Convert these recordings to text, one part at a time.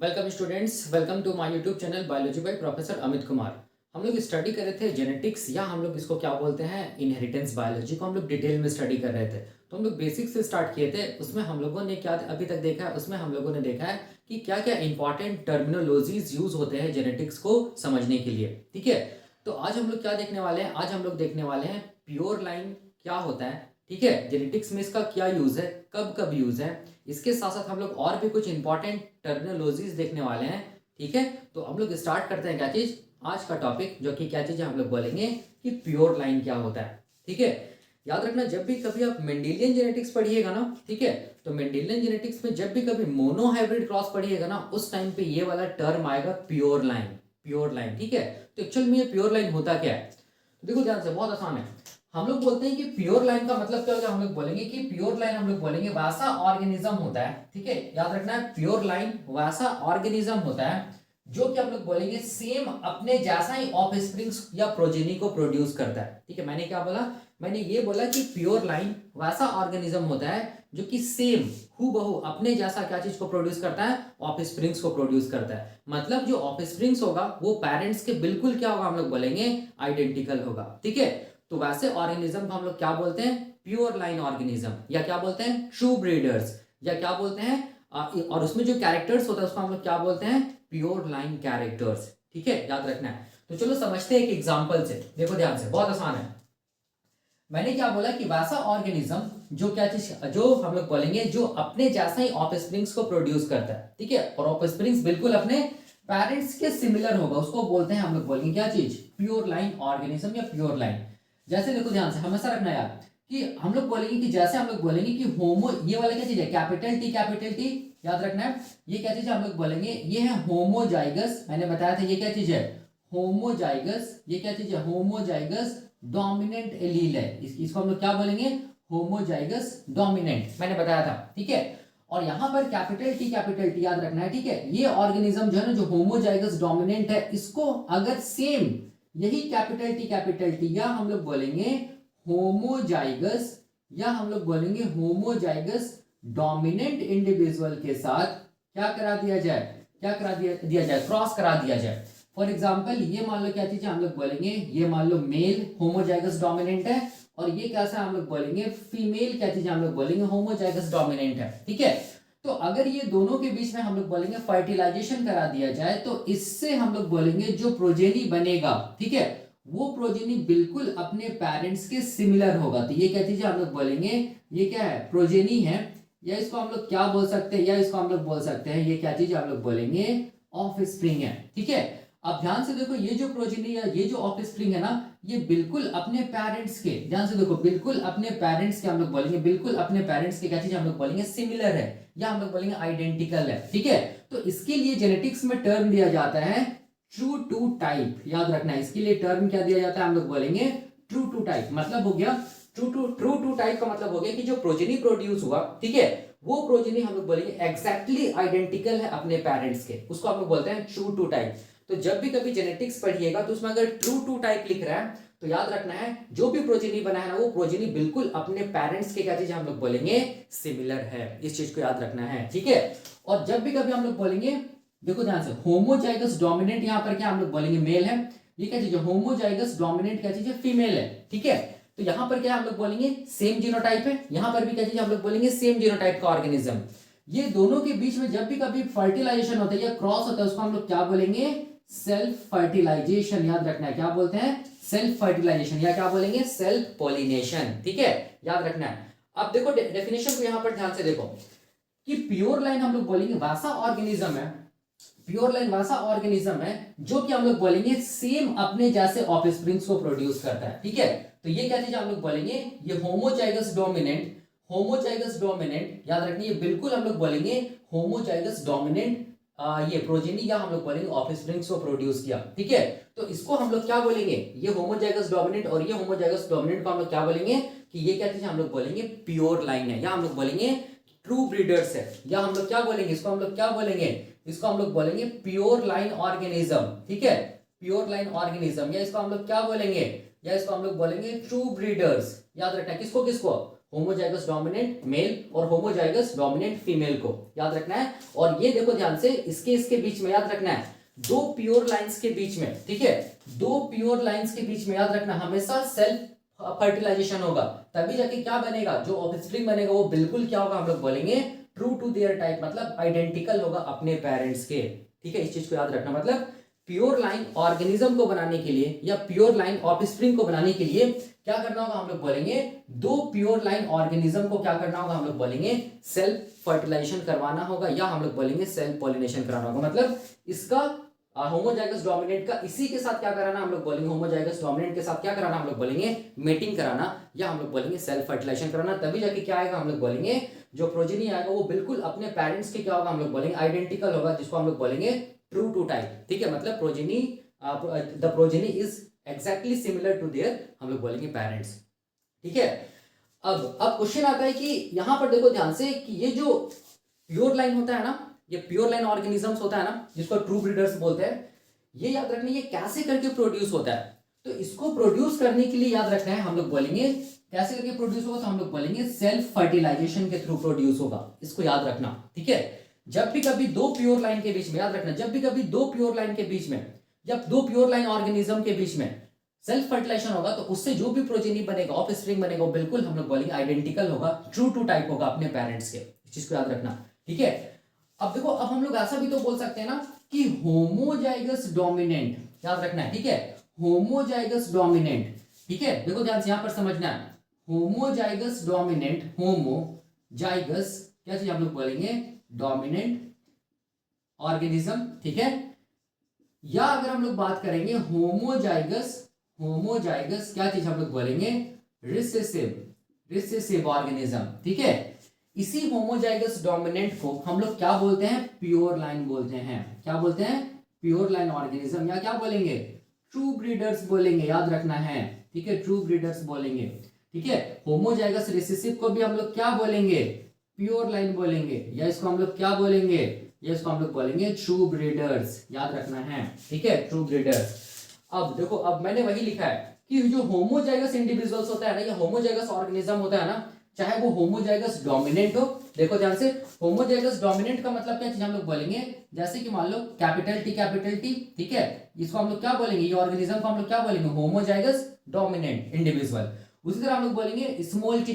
Welcome students, welcome to my YouTube channel biology by professor Amit Kumar. हम लोग study कर रहे थे जेनेटिक्स, या हम लोग इसको क्या बोलते हैं, इनहेरिटेंस बायोलॉजी को हम लोग डिटेल में स्टडी कर रहे थे। तो हम लोग बेसिक से स्टार्ट किए थे। उसमें हम लोगों ने क्या अभी तक देखा है, उसमें हम लोगों ने देखा है कि क्या क्या इंपॉर्टेंट टर्मिनोलॉजीज यूज होते हैं जेनेटिक्स को समझने के लिए। ठीक है, तो आज हम लोग क्या देखने वाले हैं, आज हम लोग देखने वाले हैं प्योर लाइन क्या होता है। ठीक है, जेनेटिक्स में इसका क्या यूज है, कब कब यूज है। इसके साथ साथ हम लोग और भी कुछ इंपॉर्टेंट टर्मिनोलॉजीज देखने वाले हैं। ठीक है, तो हम लोग स्टार्ट करते हैं क्या चीज, आज का टॉपिक जो कि क्या चीज है, हम लोग बोलेंगे कि प्योर लाइन क्या होता है। ठीक है, याद रखना जब भी कभी आप मेंडेलियन जेनेटिक्स पढ़िएगा ना, ठीक है, तो मेंडेलियन जेनेटिक्स में जब भी कभी मोनो हाइब्रिड क्रॉस पढ़िएगा ना, उस टाइम पे ये वाला टर्म आएगा प्योर लाइन। प्योर लाइन, ठीक है। तो एक्चुअल में ये प्योर लाइन होता क्या है, तो देखो ध्यान से, बहुत आसान है। हम लोग बोलते हैं कि प्योर लाइन का मतलब क्या होगा, हम लोग बोलेंगे कि प्योर लाइन हम लोग बोलेंगे वैसा ऑर्गेनिज्म होता है। ठीक है, याद रखना है, प्योर लाइन वैसा ऑर्गेनिज्म होता है जो कि हम लोग बोलेंगे सेम अपने जैसा ही ऑफस्प्रिंग्स या प्रोजेनी को प्रोड्यूस करता है। ठीक है, मैंने क्या बोला, मैंने ये बोला कि प्योर लाइन वैसा ऑर्गेनिज्म होता है जो कि सेम हूबहू अपने जैसा क्या चीज को प्रोड्यूस करता है, ऑफस्प्रिंग्स को प्रोड्यूस करता है। मतलब जो ऑफस्प्रिंग्स होगा वो पेरेंट्स के बिल्कुल क्या होगा, हम लोग बोलेंगे आइडेंटिकल होगा। ठीक है, तो वैसे ऑर्गेनिज्म को हम लोग क्या बोलते हैं, प्योर लाइन ऑर्गेनिज्म, या क्या बोलते हैं ट्रू ब्रीडर्स, या क्या बोलते हैं और उसमें जो कैरेक्टर्स होता है उसको हम लोग क्या बोलते हैं, प्योर लाइन कैरेक्टर्स। ठीक है, याद रखना है। तो चलो समझते हैं एक एग्जांपल से, देखो ध्यान से, बहुत आसान है। मैंने क्या बोला कि वैसा ऑर्गेनिज्म जो क्या चीज, जो हम लोग बोलेंगे जो अपने जैसा ही ऑफस्प्रिंग्स को प्रोड्यूस करता है। ठीक है, और ऑफस्प्रिंग्स बिल्कुल अपने पेरेंट्स के सिमिलर होगा, उसको बोलते हैं, हम लोग बोलेंगे क्या चीज, प्योर लाइन ऑर्गेनिज्म या प्योर लाइन। जैसे देखो ध्यान से, हमेशा रखना यार कि हम लोग बोलेंगे कि जैसे हम लोग बोलेंगे कि होमो, ये वाला क्या चीज है, कैपिटल टी, याद रखना है। ये क्या चीज है, हम लोग बोलेंगे ये है होमोजाइगस। मैंने बताया था ये क्या चीज है, होमोजाइगस। ये क्या चीज है, होमोजाइगस डोमिनेंट एलील है। इसको हम लोग क्या बोलेंगे, होमोजाइगस डोमिनेंट, मैंने बताया था। ठीक है, और यहां पर कैपिटल टी याद रखना है। ठीक है, ये ऑर्गेनिज्म जो है ना, जो होमोजाइगस डोमिनेंट है, इसको अगर सेम यही कैपिटल टी या हम लोग बोलेंगे होमोजाइगस, या हम लोग बोलेंगे होमोजाइगस डोमिनेंट इंडिविजुअल के साथ क्या करा दिया जाए, क्या करा दिया जाए, क्रॉस करा दिया जाए। फॉर एग्जाम्पल ये मान लो क्या चीज है, हम लोग बोलेंगे ये मान लो मेल होमोजाइगस डोमिनेंट है, और ये कैसा हम लोग बोलेंगे फीमेल क्या चीज है, हम लोग बोलेंगे होमोजाइगस डोमिनेंट है। ठीक है, तो अगर ये दोनों के बीच में हम लोग बोलेंगे फर्टिलाइजेशन करा दिया जाए, तो इससे हम लोग बोलेंगे जो प्रोजेनी बनेगा, ठीक है, वो प्रोजेनी बिल्कुल अपने पेरेंट्स के सिमिलर होगा। तो ये क्या चीज है, हम लोग बोलेंगे ये क्या है, प्रोजेनी है, या इसको हम लोग क्या बोल सकते हैं, या इसको हम लोग बोल सकते हैं ये क्या चीज है, हम लोग बोलेंगे ऑफस्प्रिंग है। ठीक है, अब ध्यान से देखो, ये जो प्रोजेनी या ये जो ऑफस्प्रिंग है ना, ये बिल्कुल अपने पेरेंट्स के, ध्यान से देखो, बिल्कुल अपने पेरेंट्स के हम लोग बोलेंगे, बिल्कुल अपने पेरेंट्स के क्या चीज हम लोग बोलेंगे सिमिलर है, या हम लोग बोलेंगे आइडेंटिकल है। ठीक है, तो इसके लिए जेनेटिक्स में टर्म दिया जाता है ट्रू टू टाइप, याद रखना है। इसके लिए टर्म क्या दिया जाता है, हम लोग बोलेंगे ट्रू टू टाइप। मतलब हो गया ट्रू टू टाइप का मतलब हो गया कि जो प्रोजेनी प्रोड्यूस हुआ, ठीक है, वो प्रोजेनी हम लोग बोलेंगे एग्जैक्टली आइडेंटिकल है अपने पेरेंट्स के, उसको हम लोग बोलते हैं ट्रू टू टाइप। तो जब भी कभी जेनेटिक्स पढ़िएगा तो उसमें अगर ट्रू टू टाइप लिख रहा है, तो याद रखना है जो भी प्रोजेनी बना है ना, वो प्रोजेनी बिल्कुल अपने पेरेंट्स के क्या चीज हम लोग बोलेंगे सिमिलर है। इस चीज को याद रखना है। ठीक है, और जब भी कभी हम लोग बोलेंगे, देखो ध्यान से, होमोजाइगस डोमिनेंट यहां पर क्या हम लोग बोलेंगे मेल है, ये क्या चीज है, होमोजाइगस डोमिनेंट क्या चीज है, फीमेल है। ठीक है, तो यहां पर क्या हम लोग बोलेंगे सेम जीनोटाइप है, यहां पर भी क्या चीज हम लोग बोलेंगे सेम जीनोटाइप का ऑर्गेनिज्म। ये दोनों के बीच में जब भी कभी फर्टिलाइजेशन होता है या क्रॉस होता है, उसको हम लोग क्या बोलेंगे, सेल्फ फर्टिलाइजेशन। याद रखना है, क्या बोलते हैं, सेल्फ फर्टिलाइजेशन, या क्या बोलेंगे, सेल्फ पोलिनेशन। ठीक है, याद रखना है। अब देखो डेफिनेशन को यहां पर ध्यान से देखो कि प्योर लाइन हम लोग बोलेंगे वैसा ऑर्गेनिज्म है, प्योर लाइन वैसा ऑर्गेनिज्म है जो कि हम लोग बोलेंगे सेम अपने जैसे ऑफस्प्रिंग्स को प्रोड्यूस करता है। ठीक है, तो ये क्या चीज हम लोग बोलेंगे, ये होमोजाइगस डोमिनेंट, होमोजाइगस डोमिनेंट, याद रखिए, ये बिल्कुल हम लोग बोलेंगे होमोजाइगस डोमिनेंट ये प्रोजेनी, या हम लोग बोलेंगे ऑफस्प्रिंग्स को प्रोड्यूस किया। ठीक है, तो इसको हम लोग क्या बोलेंगे, ये होमोजाइगस डोमिनेंट और ये होमोजाइगस डोमिनेंट को हम लोग क्या बोलेंगे कि ये क्या चीज हम लोग बोलेंगे प्योर लाइन है, या हम लोग बोलेंगे ट्रू ब्रीडर्स है, या हम लोग क्या बोलेंगे, इसको हम लोग क्या बोलेंगे, इसको हम लोग बोलेंगे प्योर लाइन ऑर्गेनिज्म। ठीक है, प्योर लाइन ऑर्गेनिज्म, या इसको हम लोग क्या बोलेंगे, या इसको हम लोग बोलेंगे ट्रू ब्रीडर्स। याद रखना, किसको किसको, होमोजाइगस डोमिनेंट मेल और होमोजाइगस डोमिनेंट फीमेल को याद रखना है। और ये देखो ध्यान से, इसके बीच में याद रखना है, दो प्योर लाइंस के बीच में, ठीक है, दो प्योर लाइंस के बीच में याद रखना हमेशा सेल्फ फर्टिलाइजेशन होगा, तभी जाके क्या बनेगा, जो ऑफस्प्रिंग बनेगा वो बिल्कुल क्या होगा, हम लोग बोलेंगे ट्रू टू देयर टाइप, मतलब आइडेंटिकल होगा अपने पेरेंट्स के, ठीक है। इस चीज को याद रखना, मतलब प्योर लाइन ऑर्गेनिज्म को बनाने के लिए या प्योर लाइन ऑफस्प्रिंग को बनाने के लिए क्या करना होगा, हम लोग बोलेंगे दो प्योर लाइन ऑर्गेनिज्म को क्या करना होगा, हम लोग बोलेंगे सेल्फ फर्टिलाइजेशन करवाना होगा या हम लोग बोलेंगे सेल्फ पॉलिनेशन कराना होगा। मतलब इसका होमोजाइगस डोमिनेंट का इसी के साथ क्या कराना, हम लोग बोलेंगे होमोजाइगस डोमिनेंट के साथ क्या कराना, हम लोग बोलेंगे मेटिंग कराना या हम लोग बोलेंगे सेल्फ फर्टिलाइजेशन कराना, तभी जाके क्या आएगा, हम लोग बोलेंगे जो प्रोजेनी आएगा वो बिल्कुल अपने पेरेंट्स के क्या होगा, हम लोग बोलेंगे आइडेंटिकल होगा, जिसको हम लोग बोलेंगे ट्रू टू टाइप, ठीक है। मतलब progeny, the progeny is exactly similar to their, हम लोग बोलेंगे पेरेंट्स, ठीक है। अब क्वेश्चन आता है कि यहां पर देखो ध्यान से कि ये जो प्योर लाइन होता है ना, ये प्योर लाइन ऑर्गेनिजम्स होता है ना, जिसको ट्रू ब्रीडर्स बोलते हैं, ये याद रखना ये कैसे करके प्रोड्यूस होता है। तो इसको प्रोड्यूस करने के लिए याद रखना है, हम लोग बोलेंगे कैसे करके प्रोड्यूस होगा, तो हम लोग बोलेंगे सेल्फ फर्टिलाइजेशन के थ्रू प्रोड्यूस होगा, इसको याद रखना, ठीक है। जब भी कभी दो प्योर लाइन के बीच में, याद रखना, जब भी कभी दो प्योर लाइन के बीच में, जब दो प्योर लाइन ऑर्गेनिज्म के बीच में सेल्फ फर्टिलाइजेशन होगा तो उससे जो भी प्रोजेनी बनेगा, ऑफस्प्रिंग बनेगा, वो बिल्कुल हम लोग बोलेंगे आइडेंटिकल होगा, ट्रू टू टाइप होगा अपने पेरेंट्स के, इस चीज को याद रखना, ठीक है। अब देखो, अब हम लोग ऐसा भी तो बोल सकते हैं ना कि होमोजाइगस डोमिनेंट, याद रखना है, ठीक है, होमोजाइगस डोमिनेंट, ठीक है। देखो ध्यान से यहां पर समझना है, होमोजाइगस डोमिनेंट, होमोजाइगस क्या चीज हम लोग बोलेंगे, डोमिनेंट ऑर्गेनिज्म, ठीक है। या अगर हम लोग बात करेंगे होमोजाइगस, होमोजाइगस क्या चीज हम लोग बोलेंगे, रिसेसिव ऑर्गेनिज्म, ठीक है। इसी होमोजाइगस डोमिनेंट को हम लोग क्या बोलते हैं, प्योर लाइन बोलते हैं, क्या बोलते हैं, प्योर लाइन ऑर्गेनिज्म, या क्या बोलेंगे, ट्रू ब्रीडर्स बोलेंगे, याद रखना है, ठीक है, ट्रू ब्रीडर्स बोलेंगे, ठीक है। होमोजाइगस रिसेसिव को भी हम लोग क्या बोलेंगे, प्योर लाइन बोलेंगे, या इसको हम लोग क्या बोलेंगे, या इसको हम लोग बोलेंगे ट्रू ब्रीडर्स, याद रखना है, ठीक है, ट्रू ब्रीडर्स। अब देखो, अब मैंने वही लिखा है कि जो होमोजाइगस इंडिविजुअल्स होता है ना, या होमोजाइगस ऑर्गेनिज्म होता है ना, चाहे वो होमोजाइगस डोमिनेंट हो, देखो ध्यान से, होमोजाइगस डोमिनेंट का मतलब क्या चीज हम लोग बोलेंगे, जैसे कि मान लो कैपिटल टी, ठीक है, इसको हम लोग क्या बोलेंगे, ये ऑर्गेनिज्म को हम लोग क्या बोलेंगे, होमोजाइगस डोमिनेंट इंडिविजुअल। उसी तरह हम लोग बोलेंगे स्मॉल टी,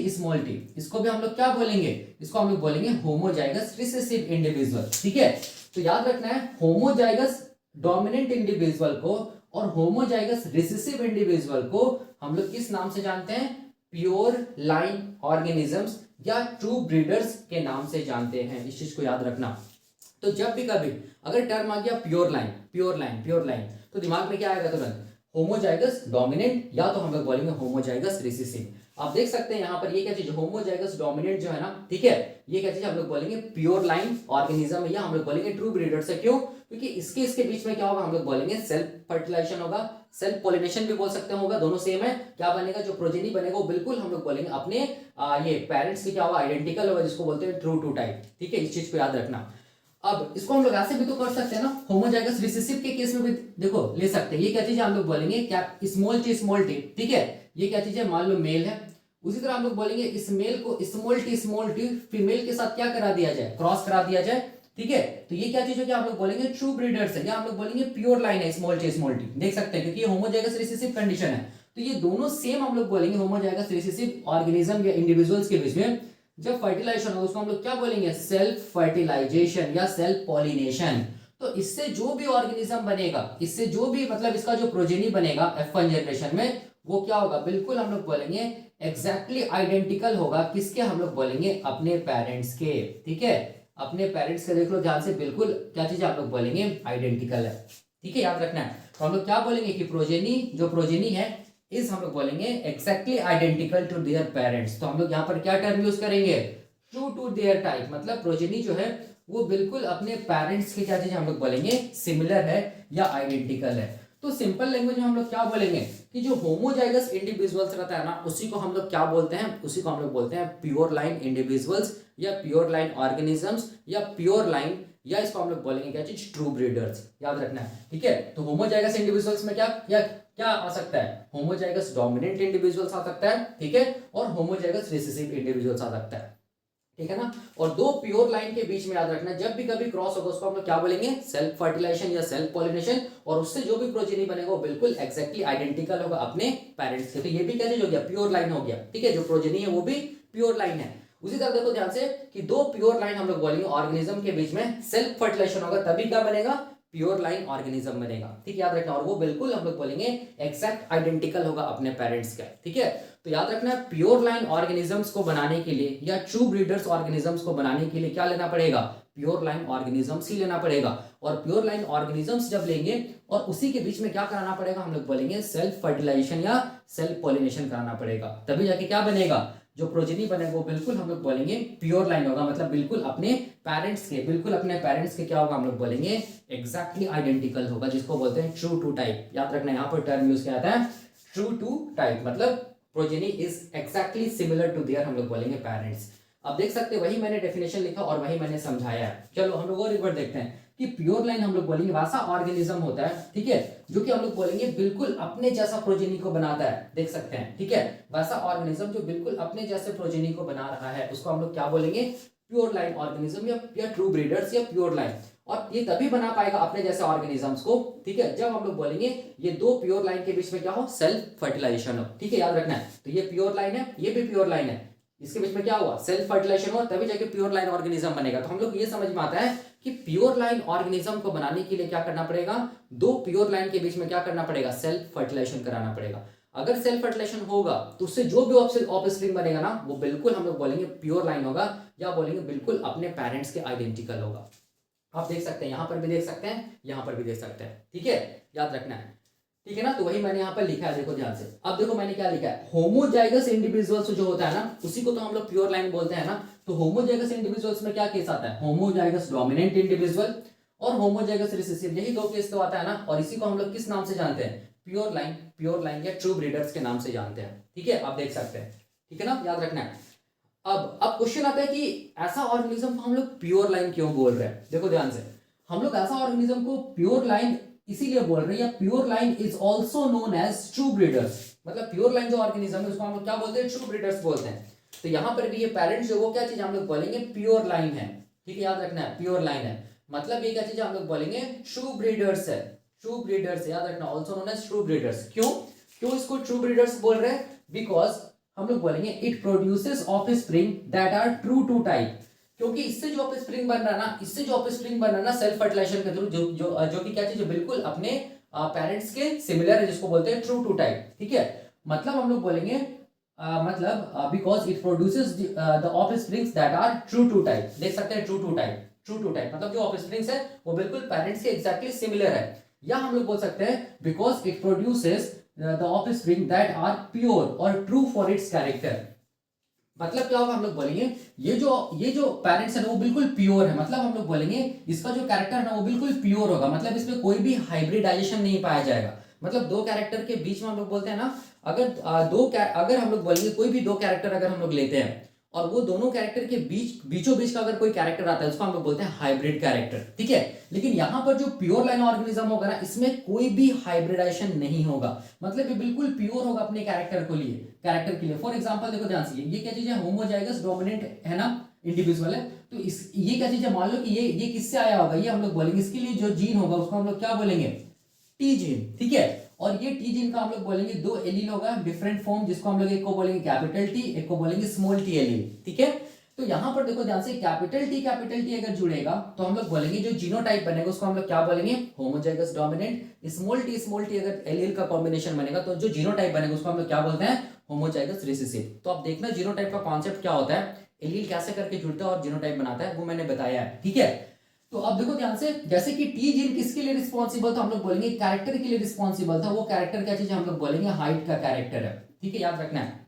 इसको भी हम लोग क्या बोलेंगे, इसको हम लोग बोलेंगे होमोजाइगस रिसेसिव इंडिविजुअल, ठीक है। तो याद रखना है, होमोजाइगस डोमिनेंट इंडिविजुअल को और होमोजाइगस रिसेसिव इंडिविजुअल को हम लोग किस नाम से जानते हैं, प्योर लाइन ऑर्गेनिजम्स या ट्रू ब्रीडर्स के नाम से जानते हैं, इस चीज को याद रखना। तो जब भी कभी अगर टर्म आ गया प्योर लाइन, तो दिमाग में क्या आएगा तुरंत, होमोजाइगस डोमिनेंट, या तो हम लोग बोलेंगे होमोजाइगस रिसेसिव। आप देख सकते हैं यहाँ पर ये क्या चीज, होमोजाइगस डोमिनेंट जो है ना, ठीक है, ये क्या चीज हम लोग बोलेंगे प्योर लाइन ऑर्गेनिज्म, या हम लोग बोलेंगे ट्रू ब्रीडर्स है, क्यों, क्योंकि इसके बीच में क्या होगा, हम लोग बोलेंगे सेल्फ फर्टिलाइजेशन होगा, सेल्फ पॉलिनेशन भी बोल सकते होगा, दोनों सेम है। क्या बनेगा, जो प्रोजेनी बनेगा वो बिल्कुल हम लोग बोलेंगे अपने ये पेरेंट्स की क्या होगा, आइडेंटिकल होगा, जिसको बोलते हैं ट्रू टू टाइप, ठीक है, इस चीज को याद रखना। अब इसको हम लोग ऐसे भी तो कर सकते हैं ना, होमोजाइगस रिसेसिव के केस में भी देखो ले सकते हैं, ये क्या चीज है, हम लोग बोलेंगे क्या, स्मॉल टी, ठीक है, ये क्या चीज है, मान लो मेल है। उसी तरह हम लोग बोलेंगे इस मेल को स्मॉल टी फीमेल के साथ क्या करा दिया जाए, क्रॉस करा दिया जाए, ठीक है। तो ये क्या चीज है, हम लोग बोलेंगे ट्रू ब्रीडर्स है, या हम लोग बोलेंगे प्योर लाइन है, स्मॉल टी, देख सकते हैं, क्योंकि ये होमोजाइगस रिसेसिव कंडीशन है, तो ये दोनों सेम हम लोग बोलेंगे होमोजाइगस रिसेसिव ऑर्गेनिज्म या इंडिविजुअल्स के बीच में जब फर्टिलाइजेशन हो उसको हम लोग क्या बोलेंगे, सेल्फ फर्टिलाइजेशन या सेल्फ पॉलिनेशन। तो इससे जो भी ऑर्गेनिज्म बनेगा, इससे जो भी मतलब इसका जो प्रोजेनी बनेगा F1 जनरेशन में, वो क्या होगा, बिल्कुल हम लोग बोलेंगे एग्जैक्टली आइडेंटिकल होगा, किसके, हम लोग बोलेंगे अपने पेरेंट्स के, ठीक है, अपने पेरेंट्स के, देख लो ध्यान से, बिल्कुल क्या चीज आप लोग बोलेंगे, आइडेंटिकल है, ठीक है, याद रखना है। तो हम लोग क्या बोलेंगे कि प्रोजेनी, जो प्रोजेनी है इस हम लोग बोलेंगे exactly identical to their parents. तो हम लोग यहाँ पर क्या टर्म यूज करेंगे, ट्रू टू देयर टाइप, मतलब प्रोजेनी जो है वो बिल्कुल अपने पेरेंट्स के क्या चीज हम लोग बोलेंगे, सिमिलर है या आइडेंटिकल है। तो सिंपल लैंग्वेज में हम लोग क्या बोलेंगे कि जो होमोजाइगस इंडिविजुअल्स रहता है ना, उसी को हम लोग क्या बोलते हैं, उसी को हम लोग बोलते हैं प्योर लाइन इंडिविजुअल्स या प्योर लाइन ऑर्गेनिजम्स या प्योर लाइन या इसको हम लोग बोलेंगे क्या चीज, ट्रू ब्रीडर्स, याद रखना है, ठीक है। तो होमोजाइगस इंडिविजुअल्स में क्या क्या क्या आ सकता है, होमोजाइगस डोमिनेंट इंडिविजुअल्स आ सकता है, ठीक है, और होमोजाइगस रिसेसिव इंडिविजुअल्स आ सकता है, ठीक है ना। और दो प्योर लाइन के बीच में याद रखना, जब भी कभी क्रॉस होगा उसको हम लोग क्या बोलेंगे, सेल्फ फर्टिलाइजेशन या सेल्फ पॉलिनेशन, और उससे जो भी प्रोजेनी बनेगा वो बिल्कुल एक्जैक्टली आइडेंटिकल होगा अपने पेरेंट्स के। तो ये भी क्या चीज हो गया, प्योर लाइन हो गया, ठीक है, जो प्रोजेनी है वो भी प्योर लाइन है। उसी तरह देखो ध्यान से कि दो प्योर लाइन हम लोग बोलेंगे ऑर्गेनिज्म के बीच में सेल्फ फर्टिलाइजेशन होगा, तभी क्या बनेगा, प्योर लाइन ऑर्गेनिज्म बनेगा, ठीक, याद रखना। और वो बिल्कुल हम लोग बोलेंगे एक्जैक्ट आइडेंटिकल होगा अपने पेरेंट्स का, ठीक है। तो याद रखना प्योर लाइन ऑर्गेनिजम्स को बनाने के लिए या ट्रू ब्रीडर्स ऑर्गेनिजम्स को बनाने के लिए क्या लेना पड़ेगा, प्योर लाइन ऑर्गेनिजम्स ही लेना पड़ेगा। और प्योर लाइन ऑर्गेनिजम्स जब लेंगे और उसी के बीच में क्या कराना पड़ेगा, हम लोग बोलेंगे सेल्फ फर्टिलाइजेशन या सेल्फ पॉलिनेशन कराना पड़ेगा, तभी जाके क्या बनेगा, जो प्रोजेनी बनेगा वो बिल्कुल हम लोग बोलेंगे प्योर लाइन होगा, मतलब बिल्कुल अपने पेरेंट्स के, बिल्कुल अपने पेरेंट्स के क्या होगा, हम लोग बोलेंगे एक्जैक्टली आइडेंटिकल होगा, जिसको बोलते हैं ट्रू टू टाइप। याद रखना यहाँ पर टर्म यूज किया जाता है ट्रू टू टाइप, मतलब progeny is exactly similar to their हम लोग बोलेंगे पेरेंट्स। अब देख सकते हैं वही मैंने डेफिनेशन लिखा और वही मैंने समझाया है। चलो हम लोग और एक बार देखते हैं कि प्योर लाइन हम लोग बोलेंगे वैसा ऑर्गेनिज्म होता है, ठीक है, जो कि हम लोग बोलेंगे बिल्कुल अपने जैसा प्रोजेनी को बनाता है, देख सकते हैं, ठीक है, वैसा ऑर्गेनिज्म जो बिल्कुल अपने जैसे प्रोजेनी को बना रहा है उसको हम लोग क्या बोलेंगे, प्योर लाइन ऑर्गेनिज्म या ट्रू ब्रीडर्स या प्योर लाइन। और ये तभी बना पाएगा अपने जैसे ऑर्गेनिजम्स को, ठीक है, जब हम लोग बोलेंगे ये दो प्योर लाइन के बीच में क्या हो, सेल्फ फर्टिलाइजेशन हो, ठीक है, याद रखना है। तो ये प्योर लाइन है, ये भी प्योर लाइन है, इसके बीच में क्या हुआ, सेल्फ फर्टिलाइजेशन हुआ, तभी जाके प्योर लाइन ऑर्गेनिज्म बनेगा। तो हम लोग ये समझ में आता है कि प्योर लाइन ऑर्गेनिज्म को बनाने के लिए क्या करना पड़ेगा, दो प्योर लाइन के बीच में क्या करना पड़ेगा, सेल्फ फर्टिलाइजेशन कराना पड़ेगा। अगर सेल्फ फर्टिलाइजेशन होगा तो उससे जो भी ऑफस्प्रिंग बनेगा ना वो बिल्कुल हम लोग बोलेंगे प्योर लाइन होगा, या बोलेंगे बिल्कुल अपने पेरेंट्स के आइडेंटिकल होगा। आप देख सकते हैं, यहां पर भी देख सकते हैं, यहां पर भी देख सकते हैं, ठीक है, याद रखना है, ठीक है ना। तो वही मैंने यहाँ पर लिखा है, देखो ध्यान से। अब देखो मैंने क्या लिखा है, होमोजाइगस इंडिविजुअल्स जो होता है ना उसी को तो हम लोग प्योर लाइन बोलते हैं ना। तो होमोजाइगस इंडिविजुअल्स में क्या केस आता है, होमोजाइगस डोमिनेंट इंडिविजुअल और होमोजाइगस रिसेसिव, यही दो केस तो आता है ना। और इसी को हम लोग किस नाम से जानते हैं, प्योर लाइन या ट्रू ब्रीडर्स के नाम से जानते हैं, ठीक है, आप देख सकते हैं, ठीक है ना, याद रखना है। अब क्वेश्चन आता है कि ऐसा ऑर्गेनिज्म को हम लोग प्योर लाइन क्यों बोल रहे हैं। देखो ध्यान से, हम लोग ऐसा ऑर्गेनिज्म को प्योर लाइन इसीलिए बोल रहे हैं, या pure line is also known as true breeders, मतलब प्योर लाइन जो ऑर्गेनिज्म है उसको हम लोग क्या बोलते हैं, ट्रू ब्रीडर्स बोलते हैं। तो यहाँ पर भी ये पेरेंट्स जो वो क्या चीज हम लोग बोलेंगे, प्योर लाइन है, ठीक है, याद रखना है, प्योर लाइन है, मतलब ये क्या चीज हम लोग बोलेंगे, ट्रू ब्रीडर्स है, ट्रू ब्रीडर्स, याद रखना, also known as true breeders. क्यों क्यों इसको ट्रू ब्रीडर्स बोल रहे हैं, बिकॉज हम लोग बोलेंगे it produces offspring that are true to type, क्योंकि इससे जो ऑफस्प्रिंग बन रहा है ना, इससे जो ऑफस्प्रिंग बन रहा है ना सेल्फ फर्टिलाइजेशन के थ्रू, जो कि क्या चीज है, बिल्कुल अपने पेरेंट्स के सिमिलर है, जिसको बोलते हैं ट्रू टू टाइप, ठीक है। मतलब हम लोग बोलेंगे मतलब because it produces the offsprings that are true to type, देख सकते हैं, ट्रू टू टाइप मतलब जो ऑफस्प्रिंग्स है वो बिल्कुल पेरेंट्स के एग्जैक्टली सिमिलर है। या हम लोग बोल सकते हैं because it produces the offspring that are pure और ट्रू फॉर इट्स कैरेक्टर। मतलब क्या होगा, हम लोग बोलेंगे ये जो पेरेंट्स है ना वो बिल्कुल प्योर है, मतलब हम लोग बोलेंगे इसका जो कैरेक्टर है ना वो बिल्कुल प्योर होगा, मतलब इसमें कोई भी हाइब्रिडाइजेशन नहीं पाया जाएगा। मतलब दो कैरेक्टर के बीच में हम लोग बोलते हैं ना, अगर हम लोग बोलेंगे कोई भी दो कैरेक्टर अगर हम लोग लेते हैं और वो दोनों कैरेक्टर के बीचों बीच का अगर कोई कैरेक्टर आता है उसको हम लोग बोलते हैं हाइब्रिड कैरेक्टर, ठीक है। लेकिन यहाँ पर जो प्योर लाइन ऑर्गेनिज्म होगा ना इसमें कोई भी हाइब्रिडाइजेशन नहीं होगा, मतलब ये बिल्कुल प्योर होगा अपने कैरेक्टर के लिए। फॉर एग्जांपल देखो ध्यान से, ये क्या चीज है, होमोजाइगस डोमिनेंट है ना इंडिविजुअल है, तो ये क्या चीज है, मान लो कि ये किससे आया होगा, ये हम लोग बोलेंगे इसके लिए जो जीन होगा उसको हम लोग क्या बोलेंगे, टी जीन, ठीक है। और ये टी जीन का हम लोग बोलेंगे दो एलील होगा डिफरेंट फॉर्म, जिसको हम लोग एक को बोलेंगे कैपिटल टी, एक को बोलेंगे स्मॉल टी एलील, ठीक है। तो यहाँ पर देखो ध्यान से, कैपिटल टी अगर जुड़ेगा तो हम लोग बोलेंगे जो जीनोटाइप बनेगा उसको हम लोग क्या बोलेंगे, होमोजाइगस डोमिनेंट। स्मॉल टी अगर एलील का कॉम्बिनेशन बनेगा तो जो जीनोटाइप बनेगा उसको हम लोग क्या बोलते हैं, होमोजाइगस रिसेसिव। तो आप देखना जीनोटाइप का कॉन्सेप्ट क्या होता है, एलील कैसे करके जुड़ता है और जीनोटाइप बनाता है, वो मैंने बताया है, ठीक है। तो अब देखो ध्यान से, जैसे कि टी जीन किसके लिए रिस्पॉन्सिबल था, हम लोग बोलेंगे कैरेक्टर के लिए रिस्पॉन्सिबल था। वो कैरेक्टर क्या चीज है, हम लोग बोलेंगे हाइट का कैरेक्टर है, ठीक है, याद रखना है,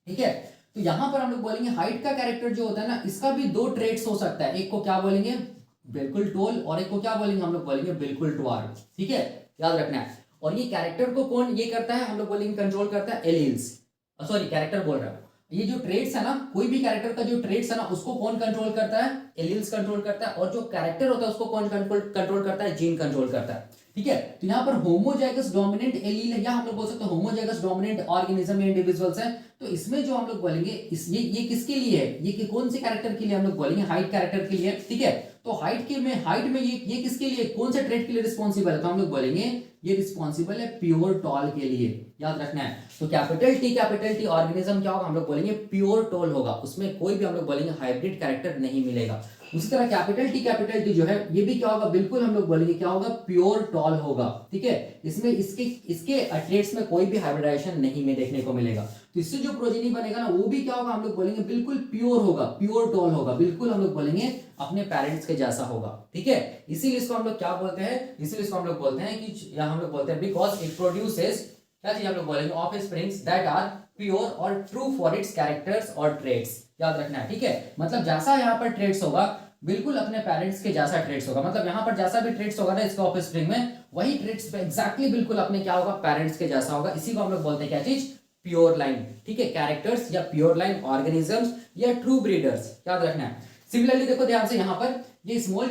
ठीक है। तो यहां पर हम लोग बोलेंगे हाइट का कैरेक्टर जो होता है ना इसका भी दो ट्रेड्स हो सकता है, एक को क्या बोलेंगे बिल्कुल टोल और एक को क्या बोलेंगे, हम लोग बोलेंगे बिल्कुल ट्वार्फ, ठीक है, याद रखना है। और ये कैरेक्टर को कौन ये करता है, हम लोग बोलेंगे कंट्रोल करता है एलील्स, सॉरी कैरेक्टर बोल रहा हूं, ये जो ट्रेड्स है ना, कोई भी कैरेक्टर का जो ट्रेड्स है ना, उसको कौन कंट्रोल करता है? एलील्स कंट्रोल करता है। और जो कैरेक्टर होता है उसको कौन कंट्रोल करता है? जीन कंट्रोल करता है। ठीक है, तो यहाँ पर होमोजाइगस डोमिनेंट एलील है, या हम लोग बोल सकते हैं होमोजाइगस डोमिनेंट ऑर्गेनिज्म या इंडिविजुअल्स है। तो इसमें जो हम लोग बोलेंगे ये किसके लिए है? ये कौन से कैरेक्टर के लिए हम लोग बोलेंगे? हाइट कैरेक्टर के लिए। ठीक है, तो हाइट में ये किसके लिए, कौन से ट्रेड के लिए रिस्पॉन्सिबल है? तो हम लोग बोलेंगे ये रिस्पॉन्सिबल है प्योर टॉल के लिए, याद रखना है। तो कैपिटल टी ऑर्गेनिज्म क्या होगा? हम लोग बोलेंगे प्योर टॉल होगा, उसमें कोई भी हम लोग बोलेंगे हाइब्रिड कैरेक्टर नहीं मिलेगा। उसी तरह कैपिटल टी जो है ये भी क्या होगा? बिल्कुल हम लोग बोलेंगे क्या होगा? प्योर टॉल होगा। ठीक है, इसमें इसके ट्रेड्स में कोई भी हाइब्रिडाइजेशन नहीं में देखने को मिलेगा। तो इससे जो प्रोजेनी बनेगा ना, वो भी क्या होगा? हम लोग बोलेंगे बिल्कुल प्योर होगा, प्योर टॉल होगा, बिल्कुल हम लोग बोलेंगे अपने पेरेंट्स के जैसा होगा। ठीक है, इसीलिए इसको हम लोग क्या बोलते हैं? इसीलिए इसको हम लोग बोलते हैं कि, या हम लोग बोलते हैं बिकॉज इट प्रोड्यूसेस, क्या चीज हम लोग बोलेंगे? ऑफस्प्रिंग्स दैट आर प्योर और ट्रू फॉर इट्स कैरेक्टर्स और ट्रेड्स, याद रखना है। ठीक है, मतलब जैसा यहाँ पर ट्रेड्स होगा बिल्कुल अपने पेरेंट्स के जैसा ट्रेड्स होगा। मतलब यहाँ पर जैसा भी ट्रेड्स होगा ना इसका ऑफस्प्रिंग में, वही ट्रेड्स एग्जैक्टली बिल्कुल अपने क्या होगा? पेरेंट्स के जैसा होगा। इसी को हम लोग बोलते हैं क्या चीज? Pure line. ठीक है, कैरेक्टर्स या प्योर लाइन ऑर्गेनिजम्स या ट्रू ब्रीडर्स, याद रखना है। सिमिलरली देखो ध्यान से, यहाँ पर ये स्मॉल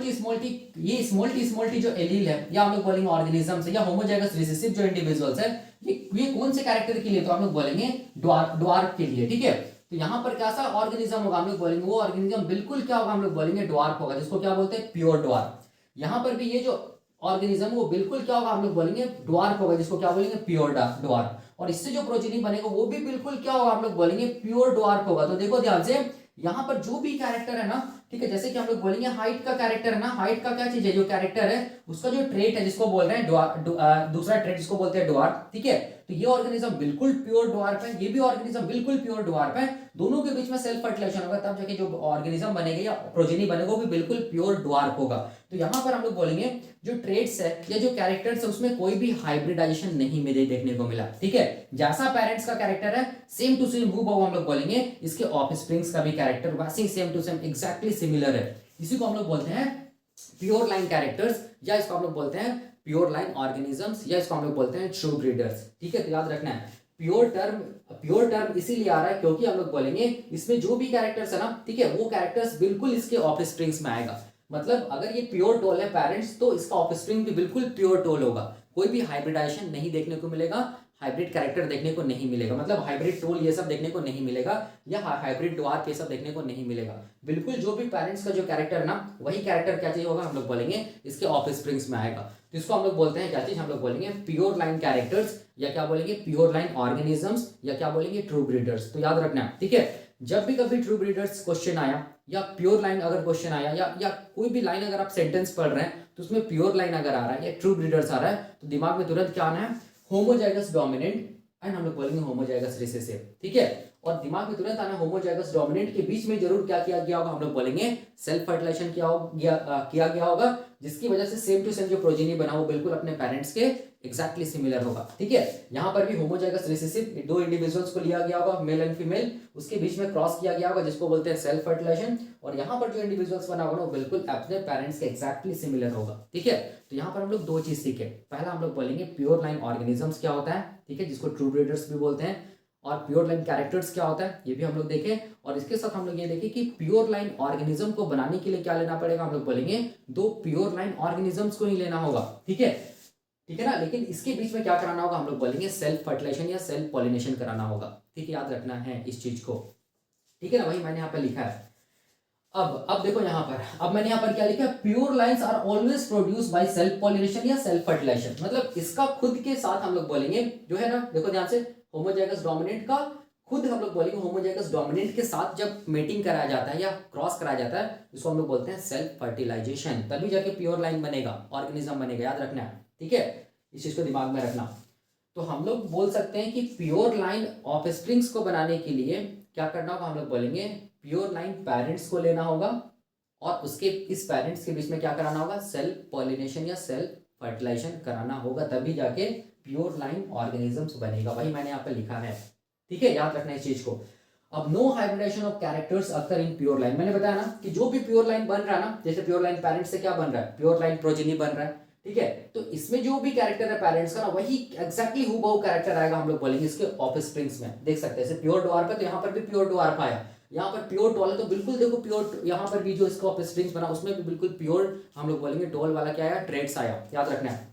टी जो एलील है, या हम लोग बोलेंगे ऑर्गेनिजम्स या होमोजाइगस रिसेसिव जो इंडिविजुअल्स है, ये कौन से कैरेक्टर के लिए? तो हम लोग बोलेंगे ड्वार्फ के लिए। ठीक है, तो यहाँ पर कैसा ऑर्गेनिज्म होगा? हम लोग बोलेंगे वो ऑर्गेनिज्म बिल्कुल क्या होगा? हम लोग बोलेंगे ड्वार्फ होगा, जिसको क्या बोलते हैं? Pure dwarf. यहाँ पर भी ये जो ऑर्गेनिज्म वो बिल्कुल क्या होगा? हम लोग बोलेंगे ड्वार्फ होगा, जिसको क्या बोलेंगे? Pure dwarf. और इससे जो प्रोजेनी बनेगा वो भी बिल्कुल क्या होगा? हम लोग बोलेंगे प्योर ड्वार्फ होगा। तो देखो ध्यान से, यहाँ पर जो भी कैरेक्टर है ना, ठीक है, जैसे कि हम लोग बोलेंगे हाइट का कैरेक्टर है ना, हाइट का क्या चीज है? जो कैरेक्टर है उसका जो ट्रेट है, जिसको बोल रहे हैं दूसरा ट्रेट जिसको बोलते हैं ड्वार्फ। ठीक है, तो ये ऑर्गेनिज्म बिल्कुल प्योर ड्वार्फ है, ये भी ऑर्गेनिज्म बिल्कुल प्योर ड्वार्फ है। दोनों के बीच में सेल्फ फर्टिलाइजेशन होगा, तब जाके जो ऑर्गेनिज्म बनेगा या प्रोजेनी बनेगा वो भी बिल्कुल प्योर ड्वार्फ होगा। तो यहाँ पर हम लोग बोलेंगे जो ट्रेट्स है या जो कैरेक्टर्स है उसमें कोई भी हाइब्रिडाइजेशन नहीं मुझे देखने को मिला। ठीक है, जैसा पेरेंट्स का कैरेक्टर है सेम टू सेम हूबहू हम लोग बोलेंगे इसके ऑफस्प्रिंग्स का भी कैरेक्टर वैसे ही same to same exactly similar है। इसी को हम लोग बोलते हैं प्योर लाइन कैरेक्टर्स, या इसको हम लोग बोलते हैं प्योर लाइन ऑर्गेनिजम्स, या इसको हम लोग बोलते हैं ट्रू ब्रीडर्स। ठीक है, तो याद रखना है प्योर टर्म इसीलिए आ रहा है क्योंकि हम लोग बोलेंगे इसमें जो भी कैरेक्टर्स है ना, ठीक है, वो कैरेक्टर्स बिल्कुल इसके ऑफस्प्रिंग्स में आएगा। मतलब अगर ये प्योर टोल है पेरेंट्स, तो इसका ऑफस्प्रिंग भी बिल्कुल प्योर टोल होगा, कोई भी हाइब्रिडाइजेशन नहीं देखने को मिलेगा, हाइब्रिड कैरेक्टर देखने को नहीं मिलेगा, मतलब हाइब्रिड टोल ये सब देखने को नहीं मिलेगा, या हाइब्रिड ड्वार्फ ये सब देखने को नहीं मिलेगा। बिल्कुल जो भी पेरेंट्स का जो कैरेक्टर ना, वही कैरेक्टर क्या चाहिए होगा? हम लोग बोलेंगे इसके ऑफस्प्रिंग्स में आएगा। तो इसको हम लोग बोलते हैं क्या चीज? हम लोग बोलेंगे प्योर लाइन कैरेक्टर्स, या क्या बोलेंगे? प्योर लाइन ऑर्गेनिजम्स, या क्या बोलेंगे? True breeders. तो याद रखना, ठीक है, जब भी कभी ट्रू ब्रीडर्स क्वेश्चन आया या प्योर लाइन अगर क्वेश्चन आया, या कोई भी लाइन अगर आप सेंटेंस पढ़ रहे हैं तो उसमें प्योर लाइन अगर आ रहा है या ट्रू ब्रीडर्स आ रहा है, तो दिमाग में तुरंत क्या आना है? होमोजाइगस डोमिनेंट एंड हम लोग बोलेंगे होमोजाइगस रिसेसिव। ठीक है, और दिमाग में तुरंत आना होमोजाइगस डोमिनेंट के बीच में जरूर क्या किया गया होगा? हम लोग बोलेंगे सेल्फ फर्टिलाइजेशन किया गया होगा, जिसकी वजह से सेम टू सेम जो प्रोजेनी बना वो बिल्कुल अपने पेरेंट्स के एग्जैक्टली सिमिलर होगा। ठीक है, यहाँ पर भी होमोजाइगस रिसेसिव दो इंडिविजुअल्स को लिया गया होगा, मेल एंड फीमेल, उसके बीच में क्रॉस किया गया होगा, जिसको बोलते हैं सेल्फ फर्टिलाइजेशन, और यहाँ पर जो इंडिविजुअल्स बना होगा वो बिल्कुल अपने पेरेंट्स के एग्जैक्टली सिमिलर होगा। ठीक है, तो यहाँ पर हम लोग दो चीज सीखे। पहला हम लोग बोलेंगे प्योर लाइन ऑर्गेनिजम्स क्या होता है, ठीक है, जिसको ट्रू ब्रीडर्स भी बोलते हैं, और प्योर लाइन कैरेक्टर्स क्या होता है ये भी हम लोग देखें, और इसके साथ हम लोग ये देखें कि प्योर लाइन ऑर्गेनिज्म को बनाने के लिए क्या लेना पड़ेगा? हम लोग बोलेंगे दो प्योर लाइन ऑर्गेनिजम्स को ही लेना होगा। ठीक है, ठीक है ना, लेकिन इसके बीच में क्या कराना होगा? हम लोग बोलेंगे सेल्फ फर्टिलाइजेशन या सेल्फ पॉलिनेशन कराना होगा। ठीक है, याद रखना है इस चीज को। ठीक है ना, वही मैंने यहाँ पर लिखा है। अब देखो यहाँ पर, अब मैंने यहाँ पर क्या लिखा है? Pure lines are always produce by self pollination या सेल्फ फर्टिलाइजेशन। मतलब इसका खुद के साथ हम लोग बोलेंगे जो है ना, देखो ध्यान से, होमोजाइगस डोमिनेंट का खुद हम लोग बोलेंगे होमोजाइगस डोमिनेंट के साथ जब मेटिंग कराया जाता है या क्रॉस कराया जाता है, इसको हम लोग बोलते हैं सेल्फ फर्टिलाइजेशन, तभी जाके प्योर लाइन बनेगा, ऑर्गेनिज्म बनेगा, याद रखना है। ठीक है, इस चीज को दिमाग में रखना। तो हम लोग बोल सकते हैं कि प्योर लाइन ऑफस्प्रिंग्स को बनाने के लिए क्या करना होगा? हम लोग बोलेंगे प्योर लाइन पेरेंट्स को लेना होगा, और उसके इस पेरेंट्स के बीच में क्या कराना होगा? सेल्फ पॉलिनेशन या सेल्फ फर्टिलाइजेशन कराना होगा, तभी जाके प्योर लाइन ऑर्गेनिजम्स बनेगा। वही मैंने यहाँ पे लिखा है। ठीक है, याद रखना इस चीज को। अब no hybridisation of characters occur in pure line, मैंने बताया ना कि जो भी प्योर लाइन बन रहा है ना, जैसे प्योर लाइन पेरेंट्स से क्या बन रहा है? प्योर लाइन प्रोजेनी बन रहा है, ठीक है। तो इसमें जो भी कैरेक्टर है पेरेंट्स का ना, वही एग्जैक्टली हूबहू कैरेक्टर आएगा, हम लोग बोलेंगे इसके ऑफस्प्रिंग्स में। देख सकते हैं जैसे प्योर ड्वार्फ है तो यहाँ पर भी प्योर ड्वार्फ आया, यहाँ पर प्योर टॉल है तो बिल्कुल देखो प्योर, यहाँ पर भी जो इसका ऑफस्प्रिंग्स बना उसमें भी बिल्कुल प्योर हम लोग बोलेंगे टॉल वाला क्या आया, ट्रेड्स आया, याद रखना है,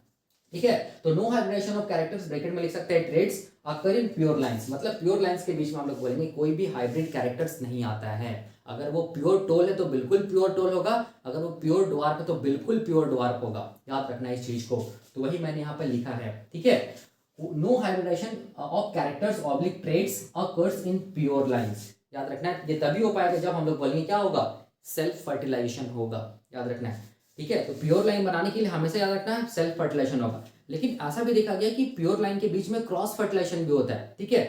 ठीक है। तो no hybridisation of characters, bracket में लिख सकते हैं traits occur in pure lines, मतलब प्योर लाइंस के बीच में हम लोग बोलेंगे कोई भी हाइब्रिड कैरेक्टर्स नहीं आता है। अगर वो प्योर टोल है तो बिल्कुल प्योर टोल होगा, अगर वो प्योर ड्वार्फ है तो बिल्कुल प्योर ड्वार्फ होगा, याद रखना है इस चीज को। तो वही मैंने यहाँ पर लिखा है, ठीक है। No hybridisation of characters oblique traits occurs in pure lines, याद रखना है। ये तभी हो पाएगा जब हम लोग बोलेंगे क्या होगा, सेल्फ फर्टिलाइजेशन होगा, याद रखना है, ठीक है। तो प्योर लाइन बनाने के लिए हमेशा याद रखना है सेल्फ फर्टिलाइजेशन होगा। लेकिन ऐसा भी देखा गया कि प्योर लाइन के बीच में क्रॉस फर्टिलाइजेशन भी होता है, ठीक है।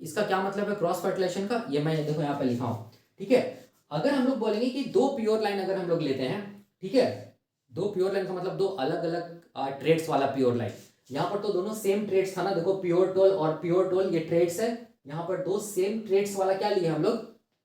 इसका क्या मतलब है क्रॉस फर्टिलाइजेशन का, ये मैं देखो यहाँ पे लिखा हूँ, ठीक है। अगर हम लोग बोलेंगे कि दो प्योर लाइन अगर हम लोग लेते हैं, ठीक है, दो प्योर लाइन का मतलब दो अलग अलग ट्रेड्स वाला प्योर लाइन, यहाँ पर तो दोनों सेम ट्रेड्स था ना, देखो प्योर टोल और प्योर टोल ये ट्रेड्स है, यहाँ पर दो सेम ट्रेड्स वाला क्या लिए हम लोग,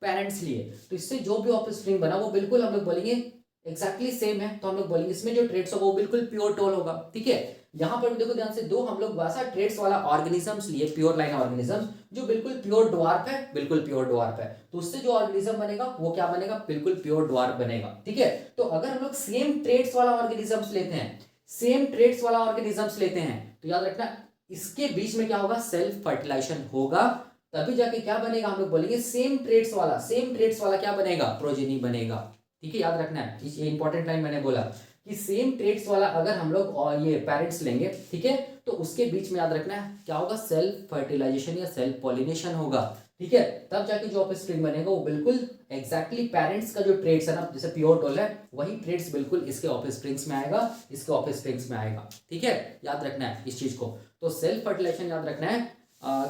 पेरेंट्स लिए। तो इससे जो भी ऑफस्प्रिंग बना वो बिल्कुल हम लोग बोलेंगे एक्जैक्टली सेम है, तो हम लोग बोलेंगे इसमें जो ट्रेड्स होगा वो बिल्कुल प्योर टोल होगा, ठीक है। यहाँ पर भी देखो ध्यान से, दो हम लोग वैसा ट्रेड्स वाला ऑर्गेनिजम्स लिए, प्योर लाइन ऑर्गेनिजम्स जो बिल्कुल प्योर ड्वार्फ है, बिल्कुल प्योर ड्वार्फ है, तो उससे जो ऑर्गेनिज्म बनेगा वो क्या बनेगा, बिल्कुल प्योर ड्वार्फ बनेगा, ठीक है। तो अगर हम लोग सेम ट्रेड्स वाला ऑर्गेनिजम्स लेते हैं, सेम ट्रेड्स वाला ऑर्गेनिजम्स लेते हैं, तो याद रखना इसके बीच में क्या होगा, सेल्फ फर्टिलाइजेशन होगा, तभी जाके क्या बनेगा, हम लोग बोलेंगे सेम ट्रेड्स वाला, सेम ट्रेड्स वाला क्या बनेगा, प्रोजेनी बनेगा, ठीक है। याद रखना है ये इंपॉर्टेंट लाइन मैंने बोला कि सेम ट्रेड्स वाला अगर हम लोग और ये पेरेंट्स लेंगे, ठीक है, तो उसके बीच में याद रखना है क्या होगा, सेल्फ फर्टिलाइजेशन या सेल्फ पॉलिनेशन होगा, ठीक है। तब जाके जो ऑफस्प्रिंग बनेगा वो बिल्कुल एग्जैक्टली पेरेंट्स का जो ट्रेड्स है ना, जैसे प्योर टोल है वही ट्रेड्स बिल्कुल इसके ऑफस्प्रिंग्स में आएगा, इसके ऑफस्प्रिंग्स में आएगा, ठीक है। याद रखना है इस चीज को। तो सेल्फ फर्टिलाइजेशन याद रखना है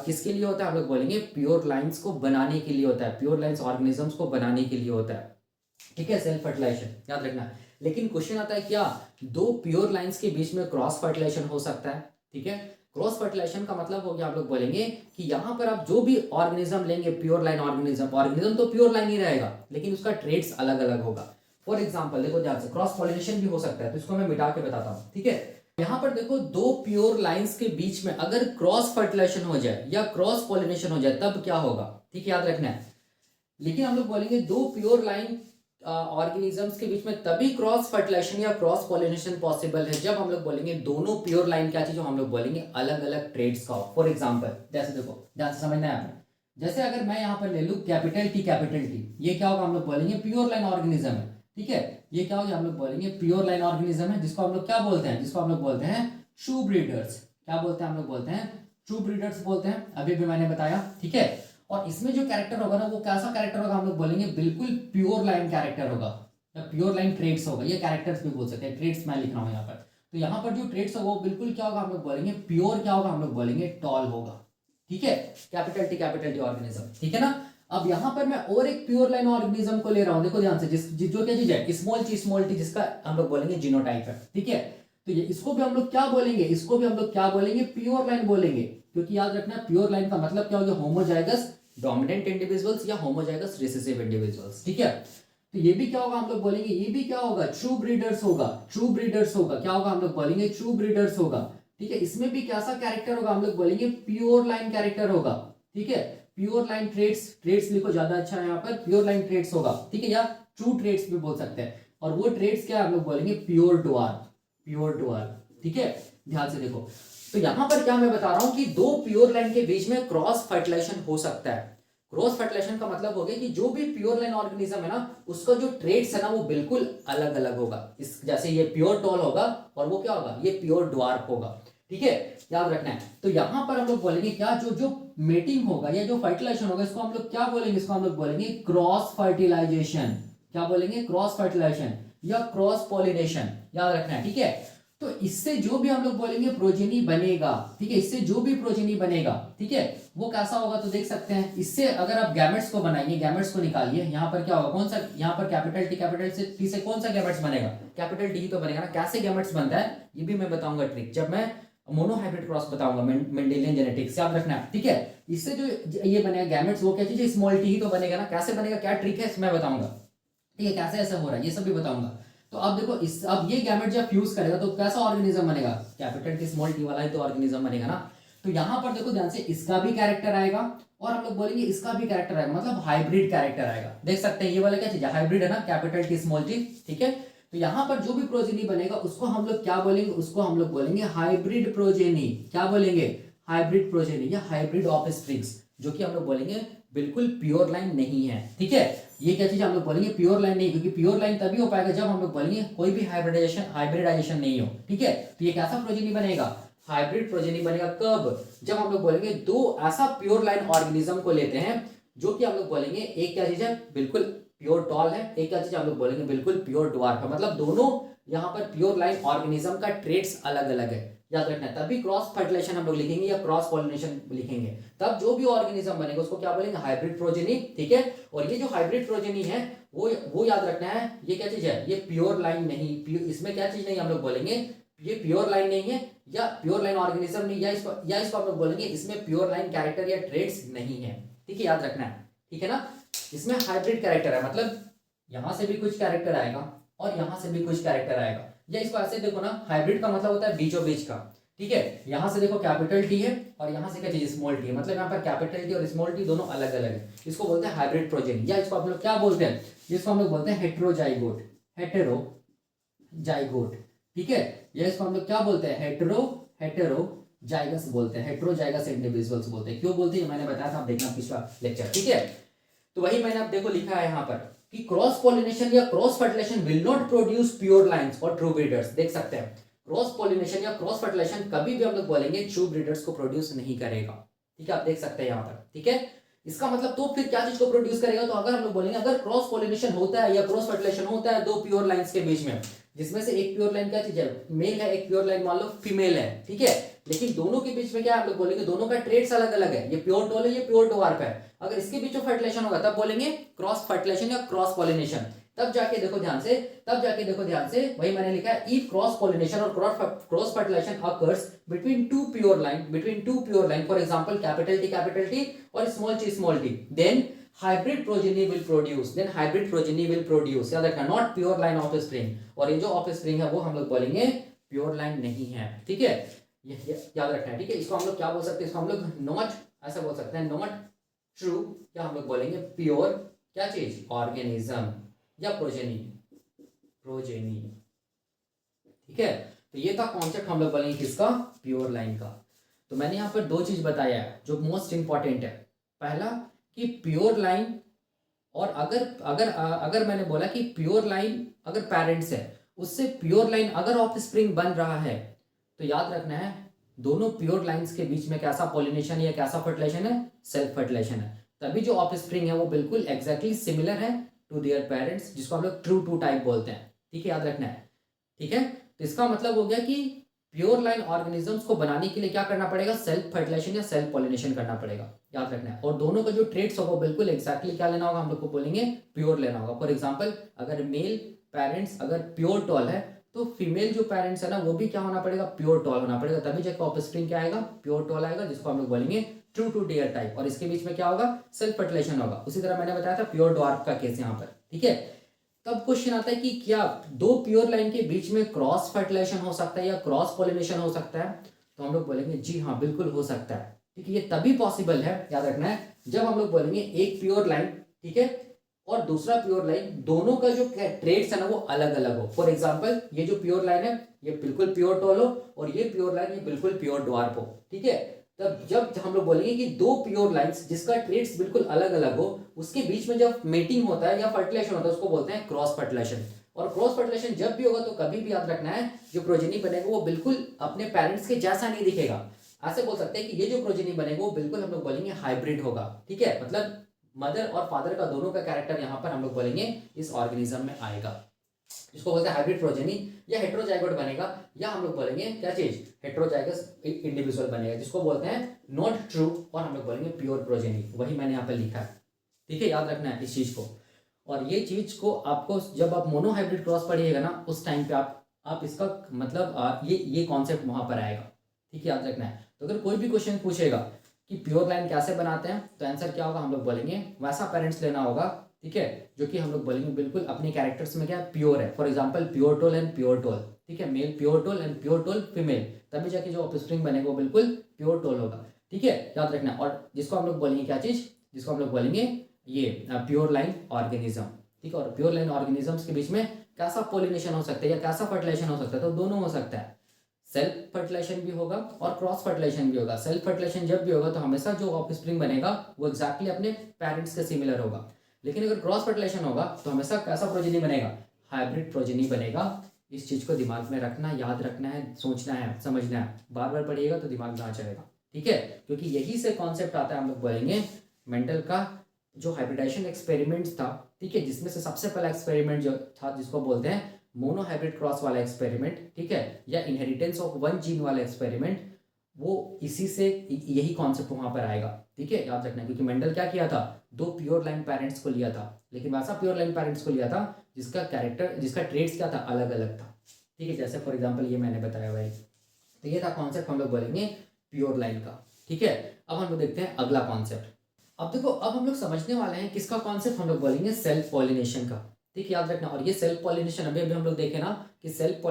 किसके लिए होता है, हम लोग बोलेंगे प्योर लाइंस को बनाने के लिए होता है, प्योर लाइंस ऑर्गेनिजम्स को बनाने के लिए होता है, ठीक है, सेल्फ फर्टिलाइजेशन याद रखना है। लेकिन क्वेश्चन आता है क्या दो प्योर लाइंस के बीच में क्रॉस फर्टिलाइजेशन हो सकता है, ठीक है। क्रॉस फर्टिलाइजेशन का मतलब हो गया, हम लोग बोलेंगे कि यहाँ पर आप जो भी ऑर्गेनिज्म लेंगे प्योर लाइन ऑर्गेनिज्म, ऑर्गेनिज्म तो प्योर लाइन ही रहेगा लेकिन उसका ट्रेड्स अलग अलग होगा। फॉर एग्जाम्पल देखो ध्यान से, क्रॉस पॉलिनेशन भी हो सकता है, तो इसको मैं मिटा के बताता हूँ, ठीक है। यहाँ पर देखो दो प्योर लाइंस के बीच में अगर क्रॉस फर्टिलाइजेशन हो जाए या क्रॉस पॉलिनेशन हो जाए तब क्या होगा, ठीक है, याद रखना है। लेकिन हम लोग बोलेंगे दो प्योर लाइन ऑर्गेनिजम्स के बीच में तभी क्रॉस फर्टिलाइजेशन या क्रॉस पॉलिनेशन पॉसिबल है जब हम लोग बोलेंगे दोनों प्योर लाइन क्या चीज, हम लोग बोलेंगे अलग अलग ट्रेड्स का हो। फॉर एग्जांपल जैसे देखो ध्यान से समझना है आपने, जैसे अगर मैं यहाँ पर ले लूँ कैपिटल टी, ये क्या होगा, हम लोग बोलेंगे प्योर लाइन ऑर्गेनिज्म है, ठीक है। ये क्या होगा, हम लोग बोलेंगे प्योर लाइन ऑर्गेनिज्म है, जिसको हम लोग क्या बोलते हैं, जिसको हम लोग बोलते हैं ट्रू ब्रीडर्स, क्या बोलते हैं, हम लोग बोलते हैं ट्रू ब्रीडर्स बोलते हैं, अभी भी मैंने बताया, ठीक है। और इसमें जो कैरेक्टर होगा ना वो कैसा कैरेक्टर होगा, हम लोग बोलेंगे बिल्कुल प्योर लाइन कैरेक्टर होगा या प्योर लाइन ट्रेड्स होगा, ये कैरेक्टर्स भी बोल सकते हैं, ट्रेड्स मैं लिख रहा हूँ यहाँ पर। तो यहाँ पर जो ट्रेड्स होगा वो बिल्कुल क्या होगा, हम लोग बोलेंगे प्योर क्या होगा, हम लोग बोलेंगे टॉल होगा, ठीक है। कैपिटल टी ऑर्गेनिज्म, ठीक है ना। अब यहाँ पर मैं और एक प्योर लाइन ऑर्गेनिज्म को ले रहा हूँ, देखो ध्यान से, जो क्या चीज है, स्मॉल टी जिसका हम लोग बोलेंगे जीनोटाइप है, ठीक है। तो ये इसको भी हम लोग क्या बोलेंगे, इसको भी हम लोग क्या बोलेंगे, प्योर लाइन बोलेंगे, क्योंकि याद रखना प्योर लाइन का मतलब क्या हो गया, होमोजाइगस डोमिनेंट इंडिविजुअल्स या होमोजाइगस रिसेसिव इंडिविजुअल्स, ठीक है। तो ये भी क्या होगा, हम लोग बोलेंगे ये भी क्या होगा, ट्रू ब्रीडर्स होगा, ट्रू ब्रीडर्स होगा, क्या होगा, हम लोग बोलेंगे ट्रू ब्रीडर्स होगा, ठीक है। इसमें भी कैसा कैरेक्टर होगा, हम लोग बोलेंगे प्योर लाइन कैरेक्टर होगा, ठीक है। प्योर लाइन ट्रेड्स लिखो, ज्यादा अच्छा है यहाँ पर, प्योर लाइन ट्रेड्स होगा, ठीक है, या ट्रू ट्रेड्स भी बोल सकते हैं। और वो ट्रेड्स क्या है, हम लोग बोलेंगे प्योर ड्वार्फ, ठीक है। ध्यान से देखो, तो यहां पर क्या मैं बता रहा हूं कि दो प्योर लाइन के बीच में क्रॉस फर्टिलाइजेशन हो सकता है। क्रॉस फर्टिलाइजेशन का मतलब हो गया कि जो भी प्योर लाइन ऑर्गेनिज्म है ना उसका जो ट्रेड्स है ना वो बिल्कुल अलग अलग होगा। इस जैसे ये प्योर टॉल होगा और वो क्या होगा, ये प्योर ड्वार्फ होगा, ठीक है, याद रखना है। तो यहां पर हम लोग बोलेंगे क्या, जो जो मेटिंग होगा या जो फर्टिलाइजेशन होगा इसको हम लोग क्या बोलेंगे, इसको हम लोग बोलेंगे क्रॉस फर्टिलाइजेशन, क्या बोलेंगे, क्रॉस फर्टिलाइजेशन या क्रॉस पॉलिनेशन, याद रखना है, ठीक है। तो इससे जो भी हम लोग बोलेंगे प्रोजेनी बनेगा, ठीक है, इससे जो भी प्रोजेनी बनेगा, ठीक है, वो कैसा होगा, तो देख सकते हैं इससे अगर आप गैमेट्स को बनाएंगे, गैमेट्स को निकालिए, यहाँ पर क्या होगा, कौन सा, यहाँ पर कैपिटल टी से कौन सा गैमेट्स बनेगा, कैपिटल टी ही तो बनेगा ना। कैसे गैमेट्स बनता है ये भी मैं बताऊंगा ट्रिक, जब मैं मोनोहाइब्रिड क्रॉस बताऊंगा, मेंडेलियन जेनेटिक्स, याद रखना है, ठीक है। इससे जो ये बनेगा गैमेट्स वो क्या चीज है, स्मॉल टी ही तो बनेगा ना। कैसे बनेगा, क्या ट्रिक है मैं बताऊंगा, ठीक है, कैसे ऐसा हो रहा है ये सब भी बताऊंगा। तो अब देखो इस अब ये गैमेट जब फ्यूज करेगा तो कैसा ऑर्गेनिज्म बनेगा, कैपिटल टी स्मॉल टी वाला ही तो ऑर्गेनिज्म बनेगा ना। तो यहाँ पर देखो ध्यान से इसका भी कैरेक्टर आएगा और हम लोग बोलेंगे इसका भी कैरेक्टर आएगा, मतलब हाइब्रिड कैरेक्टर आएगा। देख सकते हैं ये वाला क्या चीज है, हाइब्रिड है ना, कैपिटल टी स्मॉल टी, ठीक है। तो यहाँ पर जो भी प्रोजेनी बनेगा उसको हम लोग क्या बोलेंगे, उसको हम लोग बोलेंगे हाइब्रिड प्रोजेनी। क्या बोलेंगे, हाइब्रिड प्रोजेनी या हाइब्रिड ऑफस्प्रिंग्स, जो कि हम लोग बोलेंगे बिल्कुल प्योर लाइन नहीं है, ठीक है। ये क्या चीज हम लोग बोलेंगे प्योर लाइन नहीं, क्योंकि प्योर लाइन तभी हो पाएगा जब हम लोग बोलेंगे कोई भी हाइब्रिडाइजेशन नहीं हो, ठीक है। तो ये कैसा प्रोजेनी बनेगा, हाइब्रिड प्रोजेनी बनेगा। कब, जब हम लोग बोलेंगे दो ऐसा प्योर लाइन ऑर्गेनिज्म को लेते हैं जो कि हम लोग बोलेंगे एक क्या चीज है बिल्कुल प्योर टॉल है, एक क्या चीज हम लोग बोलेंगे बिल्कुल प्योर ड्वार्फ है, मतलब दोनों यहाँ पर प्योर लाइन ऑर्गेनिज्म का ट्रेड्स अलग अलग है, याद रखना है। तभी क्रॉस फर्टिलाइजेशन हम लोग लिखेंगे या क्रॉस पॉलिनेशन लिखेंगे, तब जो भी ऑर्गेनिज्म बनेगा उसको क्या बोलेंगे, हाइब्रिड प्रोजेनी, ठीक है। और ये जो हाइब्रिड प्रोजेनी है वो याद रखना है, ये क्या चीज है, ये प्योर लाइन नहीं, इसमें क्या चीज नहीं हम लोग बोलेंगे, ये प्योर लाइन नहीं है या प्योर लाइन ऑर्गेनिज्म नहीं, या इसको हम लोग बोलेंगे इसमें प्योर लाइन कैरेक्टर या ट्रेड्स नहीं है, ठीक है, याद रखना है, ठीक है ना। इसमें हाइब्रिड कैरेक्टर है, मतलब यहां से भी कुछ कैरेक्टर आएगा और यहां से भी कुछ कैरेक्टर आएगा, या इसको ऐसे देखो ना, हाइब्रिड का मतलब होता है बीचों बीच का, ठीक है। यहां से देखो कैपिटल टी है और यहां से क्या चीज स्मॉल टी है, मतलब यहाँ पर कैपिटल टी और स्मॉल टी दोनों अलग अलग है, इसको बोलते हैं हाइब्रिड प्रोजेनी, या इसको हम लोग क्या बोलते हैं, जिसको हम लोग बोलते हैं हेटेरोजाइगोट, हेटेरोजाइगोट, ठीक है। या इसको हम लोग क्या बोलते हैं, हेटेरोजाइगस बोलते हैं, हेटेरोजाइगस इंडिविजुअल्स बोलते हैं। क्यों बोलते हैं मैंने बताया था, आप देखना पिछला लेक्चर, ठीक है। तो वही मैंने अब देखो लिखा है यहाँ पर कि क्रॉस पॉलिनेशन या cross fertilisation will not produce pure lines और ट्रू ब्रीडर्स। देख सकते हैं क्रॉस पॉलिनेशन या क्रॉस फर्टिलाइजेशन कभी भी हम लोग बोलेंगे ट्रू ब्रीडर्स को प्रोड्यूस नहीं करेगा, ठीक है, आप देख सकते हैं यहाँ पर, ठीक है। इसका मतलब तो फिर क्या चीज को प्रोड्यूस करेगा, तो अगर हम लोग बोलेंगे अगर क्रॉस पॉलिनेशन होता है या क्रॉस फर्टिलाइजेशन होता है दो प्योर लाइंस के बीच में, जिसमें से एक प्योर लाइन क्या चीज है, मेल है, एक प्योर लाइन मान लो फीमेल है, ठीक है, लेकिन दोनों के बीच में क्या हम लोग बोलेंगे दोनों का ट्रेड्स अलग अलग है, ये प्योर टॉल है, ये प्योर डवार्फ है। अगर इसके बीच में फर्टिलाइजेशन होगा तब बोलेंगे क्रॉस फर्टिलाइजेशन या क्रॉस पॉलिनेशन। तब जाके देखो ध्यान से वही मैंने लिखा है, इफ क्रॉस पॉलिनेशन और cross fertilisation occurs between two pure line, for example capital T और small T, then hybrid progeny will produce, याद रखना, not pure line offspring. और ये जो ऑफ स्प्रिंग है वो हम लोग बोलेंगे प्योर लाइन नहीं है, ठीक है, याद रखना है, ठीक है। इसको हम लोग क्या बोल सकते हैं, इसको हम लोग नॉट ऐसा बोल सकते हैं, नॉट ट्रू, क्या हम लोग बोलेंगे प्योर क्या चीज, ऑर्गेनिज्म या प्रोजेनी, ठीक है। तो ये था कॉन्सेप्ट हम लोग बोलेंगे किसका, प्योर लाइन का। तो मैंने यहाँ पर दो चीज बताया है जो मोस्ट इंपॉर्टेंट है। पहला कि प्योर लाइन, और अगर मैंने बोला कि प्योर लाइन अगर पेरेंट्स है उससे प्योर लाइन अगर ऑफस्प्रिंग बन रहा है, तो याद रखना है दोनों प्योर लाइंस के बीच में कैसा पॉलिनेशन या कैसा फर्टिलाइजेशन है, सेल्फ फर्टिलाइजेशन है। तभी जो ऑफस्प्रिंग है वो बिल्कुल एग्जैक्टली सिमिलर है टू देयर पेरेंट्स, जिसको हम लोग ट्रू टू टाइप बोलते हैं, ठीक है, याद रखना है, ठीक है। तो इसका मतलब हो गया कि प्योर लाइन ऑर्गेनिजम्स को बनाने के लिए क्या करना पड़ेगा, सेल्फ फर्टिलाइजेशन या सेल्फ पॉलिनेशन करना पड़ेगा, याद रखना है। और दोनों का जो ट्रेड्स होगा बिल्कुल एग्जैक्टली क्या लेना होगा, हम लोग को बोलेंगे प्योर लेना होगा। फॉर एग्जांपल अगर मेल पेरेंट्स अगर प्योर टॉल है तो फीमेल जो पेरेंट्स है ना वो भी क्या होना पड़ेगा, प्योर टॉल होना पड़ेगा, तभी जाकर ऑफस्प्रिंग क्या आएगा, प्योर टॉल आएगा, जिसको हम लोग बोलेंगे ट्रू टू डेयर टाइप। और इसके बीच में क्या होगा, सेल्फ फर्टिलाइजेशन होगा। उसी तरह मैंने बताया था प्योर ड्वार्फ का केस यहाँ पर, ठीक है। तब क्वेश्चन आता है कि क्या दो प्योर लाइन के बीच में क्रॉस फर्टिलाइजेशन हो सकता है या क्रॉस पॉलिनेशन हो सकता है, तो हम लोग बोलेंगे जी हाँ बिल्कुल हो सकता है, ठीक है। ये तभी पॉसिबल है, याद रखना है, जब हम लोग बोलेंगे एक प्योर लाइन, ठीक है, और दूसरा प्योर लाइन, दोनों का जो ट्रेड्स है ना वो अलग अलग हो। फॉर एग्जांपल ये जो प्योर लाइन है ये बिल्कुल प्योर टॉल हो और ये प्योर लाइन ये बिल्कुल प्योर ड्वार्फ हो, ठीक है। तब जब हम लोग बोलेंगे कि दो प्योर लाइंस जिसका ट्रेड्स बिल्कुल अलग अलग हो, उसके बीच में जब मेटिंग होता है या फर्टिलाइजेशन होता है उसको बोलते हैं क्रॉस फर्टिलाइजेशन। और क्रॉस फर्टिलाइजेशन जब भी होगा तो कभी भी याद रखना है जो प्रोजेनी बनेगा वो बिल्कुल अपने पेरेंट्स के जैसा नहीं दिखेगा। ऐसे बोल सकते हैं कि ये जो प्रोजेनी बनेगा वो बिल्कुल हम लोग बोलेंगे हाइब्रिड होगा, ठीक है, मतलब मदर और फादर का दोनों का कैरेक्टर यहाँ पर हम लोग बोलेंगे इस ऑर्गेनिज्म में आएगा। इसको बोलते हैं हाइब्रिड प्रोजेनी, या हेटेरोजाइगोट बनेगा, या हम लोग बोलेंगे क्या चीज, हेटेरोजाइगस इंडिविजुअल बनेगा, जिसको बोलते हैं नॉट ट्रू, और हम लोग बोलेंगे प्योर प्रोजेनी। वही मैंने यहाँ पे लिखा है, ठीक है, याद रखना है इस चीज को। और ये चीज को आपको जब आप मोनो हाइब्रिड क्रॉस पढ़िएगा ना उस टाइम पे आप इसका मतलब ये कॉन्सेप्ट वहां पर आएगा, ठीक है, याद रखना है। तो अगर कोई भी क्वेश्चन पूछेगा कि प्योर लाइन कैसे बनाते हैं तो आंसर क्या होगा, हम लोग बोलेंगे वैसा पेरेंट्स लेना होगा, ठीक है, जो कि हम लोग बोलेंगे बिल्कुल अपने कैरेक्टर्स में क्या प्योर है। For example pure tall and pure tall, ठीक है, male pure tall and pure tall female, तभी जाके जो ऑफस्प्रिंग बनेगा वो बिल्कुल प्योर टोल होगा, ठीक है, याद रखना। और जिसको हम लोग बोलेंगे क्या चीज़, जिसको हम लोग बोलेंगे ये प्योर लाइन ऑर्गेनिज्म, ठीक है। और प्योर लाइन ऑर्गेनिजम्स के बीच में कैसा पोलिनेशन हो सकता है या कैसा फर्टिलाइजेशन हो सकता है, तो दोनों हो सकता है, सेल्फ फर्टिलाइजेशन भी होगा और क्रॉस फर्टिलाइजेशन भी होगा। सेल्फ फर्टिलाइजेशन जब भी होगा तो हमेशा जो ऑफस्प्रिंग बनेगा वो एक्जैक्टली अपने पेरेंट्स के सिमिलर होगा, लेकिन अगर क्रॉस फर्टिलाइजेशन होगा तो हमेशा कैसा प्रोजेनी बनेगा, हाइब्रिड प्रोजेनी बनेगा। इस चीज़ को दिमाग में रखना, याद रखना है, सोचना है, समझना है, बार बार पढ़िएगा तो दिमाग में आ जाएगा, ठीक है, क्योंकि यही से कॉन्सेप्ट आता है, हम लोग बोलेंगे मेंडल का जो हाइब्रिडाइजेशन एक्सपेरिमेंट्स था, ठीक है, जिसमें से सबसे पहला एक्सपेरिमेंट जो था जिसको बोलते हैं मोनो हाइब्रिड क्रॉस वाला एक्सपेरिमेंट, ठीक है, या इनहेरिटेंस ऑफ वन जीन वाला एक्सपेरिमेंट, वो इसी से यही कॉन्सेप्ट वहां पर आएगा, ठीक है, याद रखना। क्योंकि मेंडल क्या किया था, दो प्योर लाइन पेरेंट्स को लिया था, लेकिन वैसा प्योर लाइन पेरेंट्स को लिया था जिसका कैरेक्टर, जिसका ट्रेड्स क्या था, अलग अलग था, ठीक है, जैसे फॉर एग्जाम्पल ये मैंने बताया भाई, तो ये था कॉन्सेप्ट हम लोग बोलेंगे प्योर लाइन का, ठीक है। अब हम लोग देखते हैं अगला कॉन्सेप्ट। अब देखो, अब हम लोग समझने वाले हैं किसका कॉन्सेप्ट, हम लोग बोलेंगे सेल्फ पॉलिनेशन का, ठीक है, याद रखना। और ये सेल्फ पॉलिनेशन अभी हम लोग देखे ना कि सेल्फ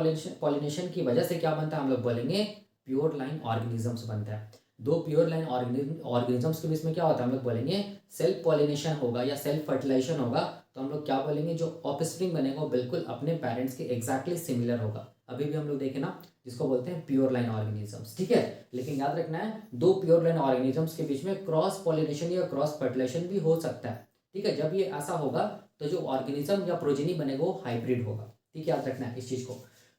पॉलिनेशन की वजह से क्या बनता है, हम लोग बोलेंगे प्योर लाइन ऑर्गेनिजम्स बनता है। दो प्योर लाइन ऑर्गेनिजम्स के बीच में क्या होता है, हम लोग बोलेंगे सेल्फ पॉलिनेशन होगा या सेल्फ फर्टिलाइजेशन होगा, तो हम लोग क्या बोलेंगे, जो ऑफस्प्रिंग बनेगा वो बिल्कुल अपने पेरेंट्स के एग्जैक्टली सिमिलर होगा। अभी भी हम लोग देखे ना, जिसको बोलते हैं प्योर लाइन ऑर्गेनिजम्स, ठीक है। लेकिन याद रखना है, दो प्योर लाइन ऑर्गेनिजम्स के बीच में क्रॉस पॉलिनेशन या क्रॉस फर्टिलाइजेशन भी हो सकता है, ठीक है। जब ये ऐसा होगा तो जो ऑर्गेनिज्म या प्रोजेनी बनेगा वो हाइब्रिड होगा, ठीक है, याद रखना है इस चीज को।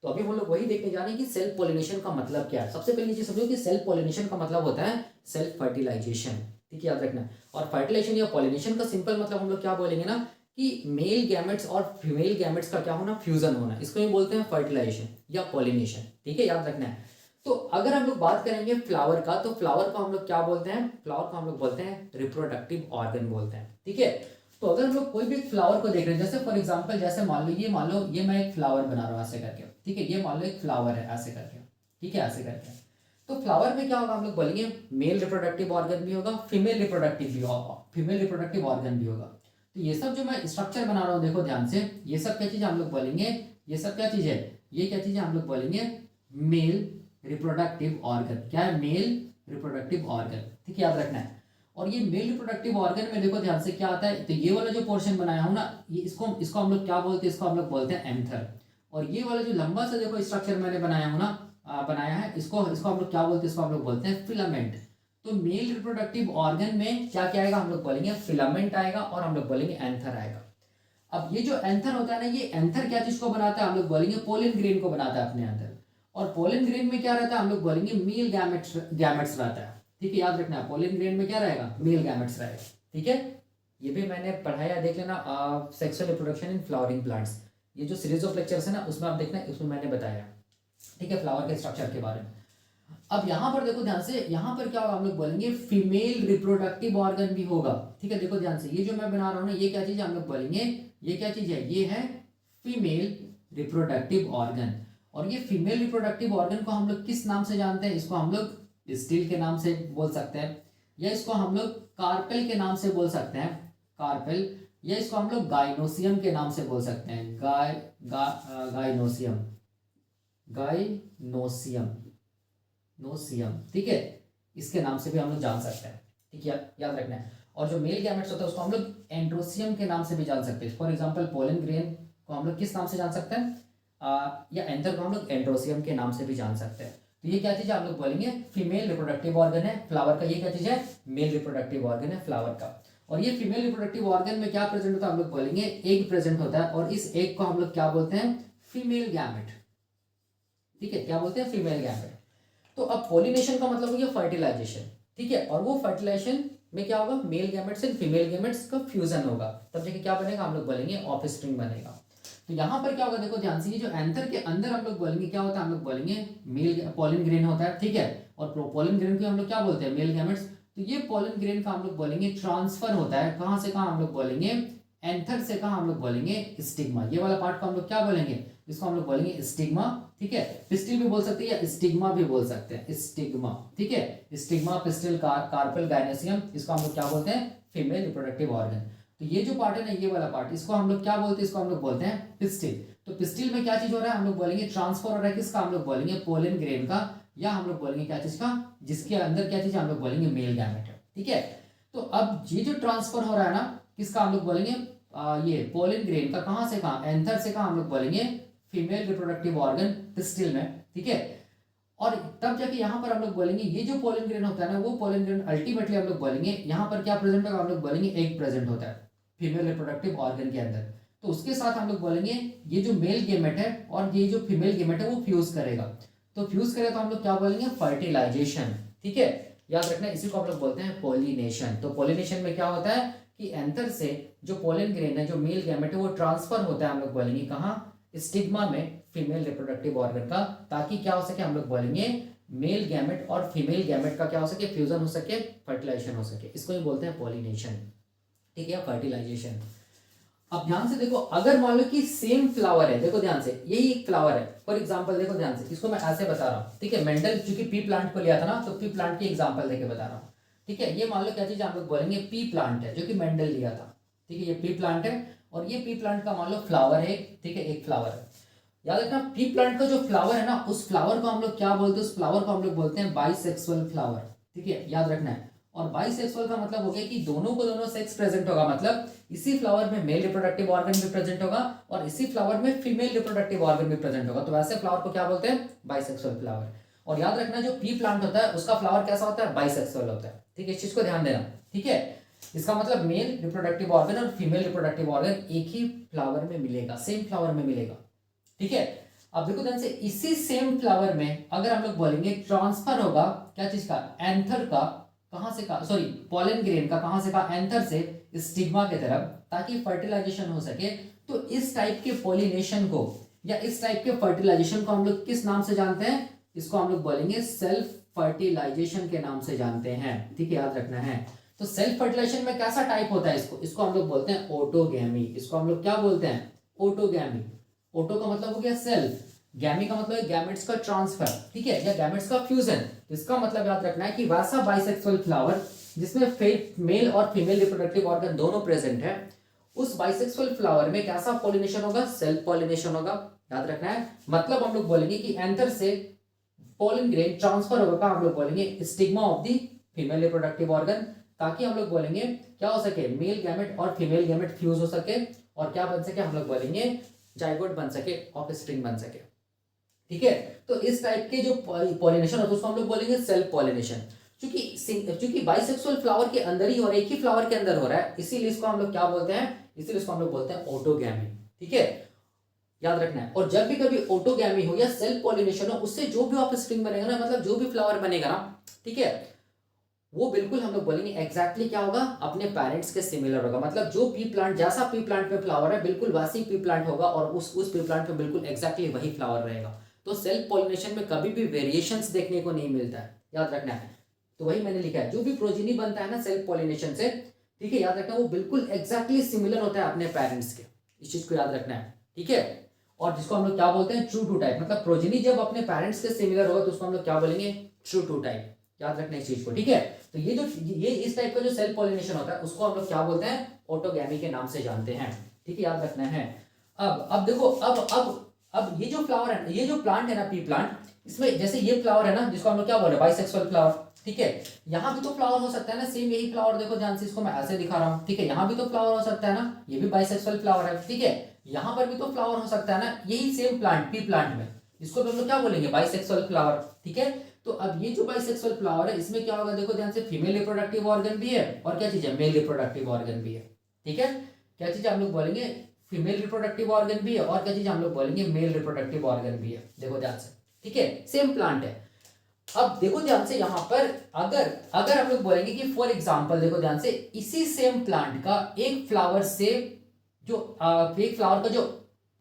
तो अभी हम लोग वही देखने जा रहे हैं कि सेल्फ पॉलिनेशन का मतलब क्या है। सबसे पहली चीज समझो कि सेल्फ पॉलिनेशन का मतलब होता है सेल्फ फर्टिलाइजेशन, ठीक है, याद रखना। और फर्टिलाइजेशन या पॉलिनेशन का सिंपल मतलब हम लोग क्या बोलेंगे ना कि मेल गैमेट्स और फीमेल गैमेट्स का क्या होना, फ्यूजन होना, इसको ही बोलते हैं फर्टिलाइजेशन या पॉलिनेशन, ठीक है, याद रखना है। तो अगर हम लोग बात करेंगे फ्लावर का, तो फ्लावर को हम लोग क्या बोलते हैं, फ्लावर को हम लोग बोलते हैं रिप्रोडक्टिव ऑर्गन बोलते हैं, ठीक है। तो अगर हम लोग कोई भी फ्लावर को देख रहे हैं, जैसे फॉर एग्जांपल, जैसे मान लो ये मैं एक फ्लावर बना रहा हूँ ऐसे करके, ठीक है, ये मान लो एक फ्लावर है ऐसे करके, ठीक है, ऐसे करके। तो फ्लावर में क्या होगा, हम लोग बोलेंगे मेल रिप्रोडक्टिव ऑर्गन भी होगा, फीमेल रिप्रोडक्टिव ऑर्गन भी होगा। तो ये सब जो मैं स्ट्रक्चर बना रहा हूँ, देखो ध्यान से, ये सब क्या चीज़ हम लोग बोलेंगे, ये सब क्या चीज़ है, ये क्या चीज़ है, हम लोग बोलेंगे मेल रिप्रोडक्टिव ऑर्गन। क्या है, मेल रिप्रोडक्टिव ऑर्गन, ठीक है, याद रखना है। और ये मेल रिप्रोडक्टिव ऑर्गन में देखो ध्यान से क्या आता है, तो ये वाला जो पोर्शन बनाया हूं ना, ये इसको हम लोग क्या बोलते हैं, इसको हम लोग बोलते हैं एंथर। और ये वाला जो लंबा सा देखो स्ट्रक्चर मैंने बनाया हूं ना, बनाया है, इसको इसको हम लोग क्या बोलते हैं, इसको हम लोग बोलते हैं फिलामेंट। तो मेल रिप्रोडक्टिव ऑर्गन में क्या क्या आएगा, हम लोग बोलेंगे फिलामेंट आएगा और हम लोग बोलेंगे एंथर आएगा। अब ये जो एंथर होता है ना, ये एंथर क्या चीज को बनाता है, हम लोग बोलेंगे पोलन ग्रेन को बनाता है अपने अंदर। और पोलन ग्रेन में क्या रहता है, हम लोग बोलेंगे मेल गैमेट्स रहता है, ठीक है, याद रखना है। पोलन ग्रेन में क्या रहेगा, मेल गैमेट्स रहेगा, ठीक है। ये भी मैंने पढ़ाया, देख लेना, sexual reproduction in flowering plants, ये जो सीरीज ऑफ लेक्चर्स है ना, उसमें आप देखना, उसमें मैंने बताया, ठीक है, फ्लावर के स्ट्रक्चर के बारे में। अब यहाँ पर देखो ध्यान से, यहाँ पर क्या होगा, हम लोग बोलेंगे फीमेल रिप्रोडक्टिव ऑर्गन भी होगा, ठीक है। देखो ध्यान से, ये जो मैं बना रहा हूँ ना, ये क्या चीज है, हम लोग बोलेंगे ये क्या चीज है, ये है फीमेल रिप्रोडक्टिव ऑर्गन। और ये फीमेल रिप्रोडक्टिव ऑर्गन को हम लोग किस नाम से जानते हैं, इसको हम लोग स्टील के नाम से बोल सकते हैं, या इसको हम लोग कार्पेल के नाम से बोल सकते हैं, कार्पेल, या इसको हम लोग गाइनोसियम के नाम से बोल सकते हैं, गाइनोसियम, नोसियम, ठीक है, इसके नाम से भी हम लोग जान सकते हैं, ठीक है, याद रखना है। और जो मेल गैमेट्स होता है उसको हम लोग एंड्रोसियम के नाम से भी जान सकते हैं। फॉर एग्जांपल पोलन ग्रेन को हम लोग किस नाम से जान सकते हैं, या एंथर को हम लोग एंड्रोसियम के नाम से भी जान सकते हैं। तो ये क्या चीज़ है, हम लोग बोलेंगे फीमेल रिप्रोडक्टिव ऑर्गन है फ्लावर का, ये क्या चीज़ है, मेल रिप्रोडक्टिव ऑर्गन है फ्लावर का। और ये फीमेल रिप्रोडक्टिव ऑर्गन में क्या प्रेजेंट होता है, हम लोग बोलेंगे एग प्रेजेंट होता है, और इस एग को हम लोग क्या बोलते हैं, फीमेल गैमेट, ठीक है, क्या बोलते हैं, फीमेल गैमेट। तो अब पॉलिनेशन का मतलब हो गया फर्टिलाइजेशन, ठीक है, और वो फर्टिलाइजेशन में क्या होगा, male gametes and female gametes का फ्यूजन होगा, तब जाके क्या बनेगा, हम लोग बोलेंगे ऑफस्प्रिंग बनेगा। तो यहाँ पर क्या होगा, देखो ध्यान से, ये जो एंथर के अंदर हम लोग बोलेंगे क्या होता है, हम लोग बोलेंगे मेल पोलन ग्रेन होता है, ठीक है, और पोलन ग्रेन को हम लोग क्या बोलते हैं, मेल गैमेट्स। तो ये पोलन ग्रेन का हम लोग बोलेंगे ट्रांसफर होता है, कहाँ से कहाँ, हम लोग बोलेंगे एंथर से कहाँ, हम लोग बोलेंगे स्टिग्मा। ये वाला पार्ट को हम लोग क्या बोलेंगे, इसको हम लोग बोलेंगे स्टिग्मा, ठीक है, पिस्टिल भी बोल सकते हैं या स्टिग्मा भी बोल सकते हैं, स्टिग्मा, ठीक है, स्टिग्मा, पिस्टिल, कार्पेल, गाइनोसियम, इसको हम लोग क्या बोलते हैं, फीमेल रिप्रोडक्टिव ऑर्गन। तो ये जो पार्ट है ना, ये वाला पार्ट, इसको हम लोग क्या बोलते हैं, इसको हम लोग बोलते हैं पिस्टिल। तो पिस्टिल में क्या चीज हो रहा है, हम लोग बोलेंगे ट्रांसफर हो रहा है किसका, हम लोग बोलेंगे पोलन ग्रेन का, या हम लोग बोलेंगे क्या चीज का, जिसके अंदर क्या चीज हम लोग बोलेंगे मेल गैमेट है। ठीक है, तो अब ये जो ट्रांसफर हो रहा है ना, किसका हम लोग बोलेंगे ये पोलन ग्रेन का, कहां से कहां, एंथर से कहां, हम लोग बोलेंगे फीमेल रिप्रोडक्टिव ऑर्गन पिस्टिल में। ठीक है, और तब जाके यहाँ पर हम लोग बोलेंगे ये जो पोलन ग्रेन होता है ना, वो पोलन ग्रेन अल्टीमेटली हम लोग बोलेंगे यहाँ पर क्या प्रेजेंट होगा, हम लोग बोलेंगे एग प्रेजेंट होता है फीमेल रिप्रोडक्टिव ऑर्गन के अंदर। तो उसके साथ हम लोग बोलेंगे ये जो मेल गेमेट है और ये जो फीमेल गेमेट है वो फ्यूज करेगा। तो फ्यूज करेगा तो हम लोग क्या बोलेंगे, फर्टिलाइजेशन। ठीक है, याद रखना, इसी को हम लोग बोलते हैं पोलिनेशन। तो पोलिनेशन में क्या होता है कि एंथर से जो पोलन ग्रेन है, जो मेल गैमेट है, वो ट्रांसफर होता है, हम लोग बोलेंगे कहाँ, स्टिग्मा में फीमेल रिप्रोडक्टिव ऑर्गन का, ताकि क्या हो सके, हम लोग बोलेंगे मेल गैमेट और फीमेल गैमेट का क्या हो सके, फ्यूजन हो सके, फर्टिलाइजेशन हो सके। इसको ही बोलते हैं पोलिनेशन। ठीक है, फर्टिलाइजेशन। अब ध्यान से देखो, अगर मान लो कि सेम फ्लावर है, देखो ध्यान से, यही एक फ्लावर है फॉर एग्जांपल, देखो ध्यान से, इसको मैं ऐसे बता रहा हूँ। ठीक है, मेंडल चूंकि पी प्लांट को लिया था ना, तो पी प्लांट की एग्जांपल देके बता रहा हूँ। ठीक है, ये मान लो क्या चीज हम लोग बोलेंगे, पी प्लांट है जो कि मेंडल लिया था। ठीक है, ये पी प्लांट है और ये पी प्लांट का मान लो फ्लावर है। ठीक है, एक फ्लावर है। याद रखना, पी प्लांट का जो फ्लावर है ना, उस फ्लावर को हम लोग क्या बोलते हैं, उस फ्लावर को हम लोग बोलते हैं बाइसेक्सुअल फ्लावर। ठीक है, याद रखना है। और बाइसेक्सुअल का मतलब हो गया कि दोनों को दोनों सेक्स प्रेजेंट होगा, मतलब इसी फ्लावर में मेल रिप्रोडक्टिव ऑर्गन भी प्रेजेंट होगा और इसी फ्लावर में फीमेल रिप्रोडक्टिव ऑर्गन भी प्रेजेंट होगा। तो वैसे फ्लावर को क्या बोलते हैं, बाइसेक्सुअल फ्लावर। और याद रखना, जो पी प्लांट होता है उसका फ्लावर कैसा होता है, बाइसेक्सुअल होता है। ठीक है, इस चीज को ध्यान देना। ठीक है, इसका मतलब मेल रिप्रोडक्टिव ऑर्गन और फीमेल रिप्रोडक्टिव ऑर्गन एक ही फ्लावर में मिलेगा, सेम फ्लावर में मिलेगा। ठीक है, अब देखो ध्यान से, इसी सेम फ्लावर में अगर हम लोग बोलेंगे ट्रांसफर होगा क्या चीज का, एंथर का, कहां से का, सॉरी पोलन ग्रेन का, कहां से का, एंथर से स्टिग्मा की तरफ, ताकि फर्टिलाइजेशन हो सके। तो इस टाइप के पोलिनेशन को या इस टाइप के फर्टिलाइजेशन को हम लोग किस नाम से जानते हैं, इसको हम लोग बोलेंगे सेल्फ फर्टिलाइजेशन के नाम से जानते हैं। ठीक है, याद रखना है। तो सेल्फ फर्टिलाइजेशन में कैसा टाइप होता है, इसको हम लोग बोलते हैं ऑटोगैमी। इसको हम लोग क्या बोलते हैं, ऑटोगैमी। ऑटो का मतलब हो गया सेल्फ, गैमी का मतलब है गैमेट्स का ट्रांसफर। ठीक है, या गैमेट्स का फ्यूजन। इसका मतलब याद रखना है कि वैसा बाइसेक्सुअल फ्लावर जिसमें मेल और फीमेल रिप्रोडक्टिव ऑर्गन दोनों प्रेजेंट है, उस बाइसेक्सुअल फ्लावर में कैसा पॉलिनेशन होगा, सेल्फ पॉलिनेशन होगा। याद रखना है, मतलब हम लोग बोलेंगे कि एंथर से पोलन ग्रेन ट्रांसफर होगा, हम लोग बोलेंगे stigma of the female reproductive organ, ताकि हम लोग बोलेंगे क्या हो सके, मेल गैमेट और फीमेल गैमेट फ्यूज हो सके और क्या बन सके, हम लोग बोलेंगे जाइगोट बन सके, ऑफस्प्रिंग बन सके। ठीक है, तो इस टाइप के जो पॉलिनेशन होता है उसको हम लोग बोलेंगे सेल्फ पॉलिनेशन। चूंकि बाइसेक्सुअल फ्लावर के अंदर ही और एक ही फ्लावर के अंदर हो रहा है, इसीलिए इसको हम लोग क्या बोलते हैं, इसीलिए इसको हम लोग बोलते हैं ऑटोगैमी। ठीक है, याद रखना है। और जब भी कभी ऑटोगैमी हो या सेल्फ पॉलिनेशन हो, उससे जो भी ऑफस्प्रिंग बनेगा ना, मतलब जो भी फ्लावर बनेगा ना, ठीक है, वो बिल्कुल हम लोग बोलेंगे एग्जैक्टली क्या होगा, अपने पेरेंट्स के सिमिलर होगा। मतलब जो पी प्लांट, जैसा पी प्लांट में फ्लावर है बिल्कुल वैसी पी प्लांट होगा और उस पी प्लांट में बिल्कुल एग्जैक्टली वही फ्लावर रहेगा। तो सेल्फ पॉलिनेशन में कभी भी वेरिएशंस देखने को नहीं मिलता है, याद रखना है। तो वही मैंने लिखा है, जो भी प्रोजेनी बनता है ना सेल्फ पॉलिनेशन से, ठीक है, याद रखना वो बिल्कुल एग्जैक्टली सिमिलर होता है अपने पेरेंट्स के। इस चीज को याद रखना है। ठीक है, और जिसको हम लोग क्या बोलते हैं, ट्रू टू टाइप। मतलब प्रोजेनी जब अपने पेरेंट्स के सिमिलर होगा तो उसको हम लोग क्या बोलेंगे, ट्रू टू टाइप। याद रखना इस चीज को। ठीक है, तो ये इस टाइप का जो सेल्फ पॉलिनेशन होता है उसको हम लोग क्या बोलते हैं, ऑटोगैमी के नाम से जानते हैं। ठीक है, याद रखना है। अब देखो, अब ये जो फ्लावर है, ये जो प्लांट है ना, पी प्लांट, इसमें जैसे ये फ्लावर है ना, जिसको हम लोग क्या बोल रहे हैं, बाइसेक्सुअल फ्लावर। ठीक है, यहाँ भी तो फ्लावर हो सकता है ना, सेम यही फ्लावर, देखो ध्यान से, इसको मैं ऐसे दिखा रहा हूँ। ठीक है, यहाँ भी तो फ्लावर हो सकता है ना, ये भी बाइसेक्सुअल फ्लावर है। ठीक है, यहाँ पर भी तो फ्लावर हो सकता है ना, यही सेम प्लांट, पी प्लांट में, इसको हम लोग क्या बोलेंगे, बाइसेक्सुअल फ्लावर। ठीक है, तो अब ये जो बाइसेक्सुअल फ्लावर है, इसमें क्या होगा, देखो ध्यान से, फीमेल रिप्रोडक्टिव ऑर्गन भी है और क्या चीज है, मेल रिप्रोडक्टिव ऑर्गन भी है। ठीक है, क्या चीज हम लोग बोलेंगे, फीमेल रिप्रोडक्टिव ऑर्गन भी है और क्या चीज हम लोग बोलेंगे, मेल रिप्रोडक्टिव ऑर्गन भी है। देखो ध्यान से, ठीक है, सेम प्लांट है। अब देखो ध्यान से, यहाँ पर अगर हम लोग बोलेंगे कि फॉर एग्जांपल, देखो ध्यान से, इसी सेम प्लांट का एक फ्लावर से जो एक फ्लावर का जो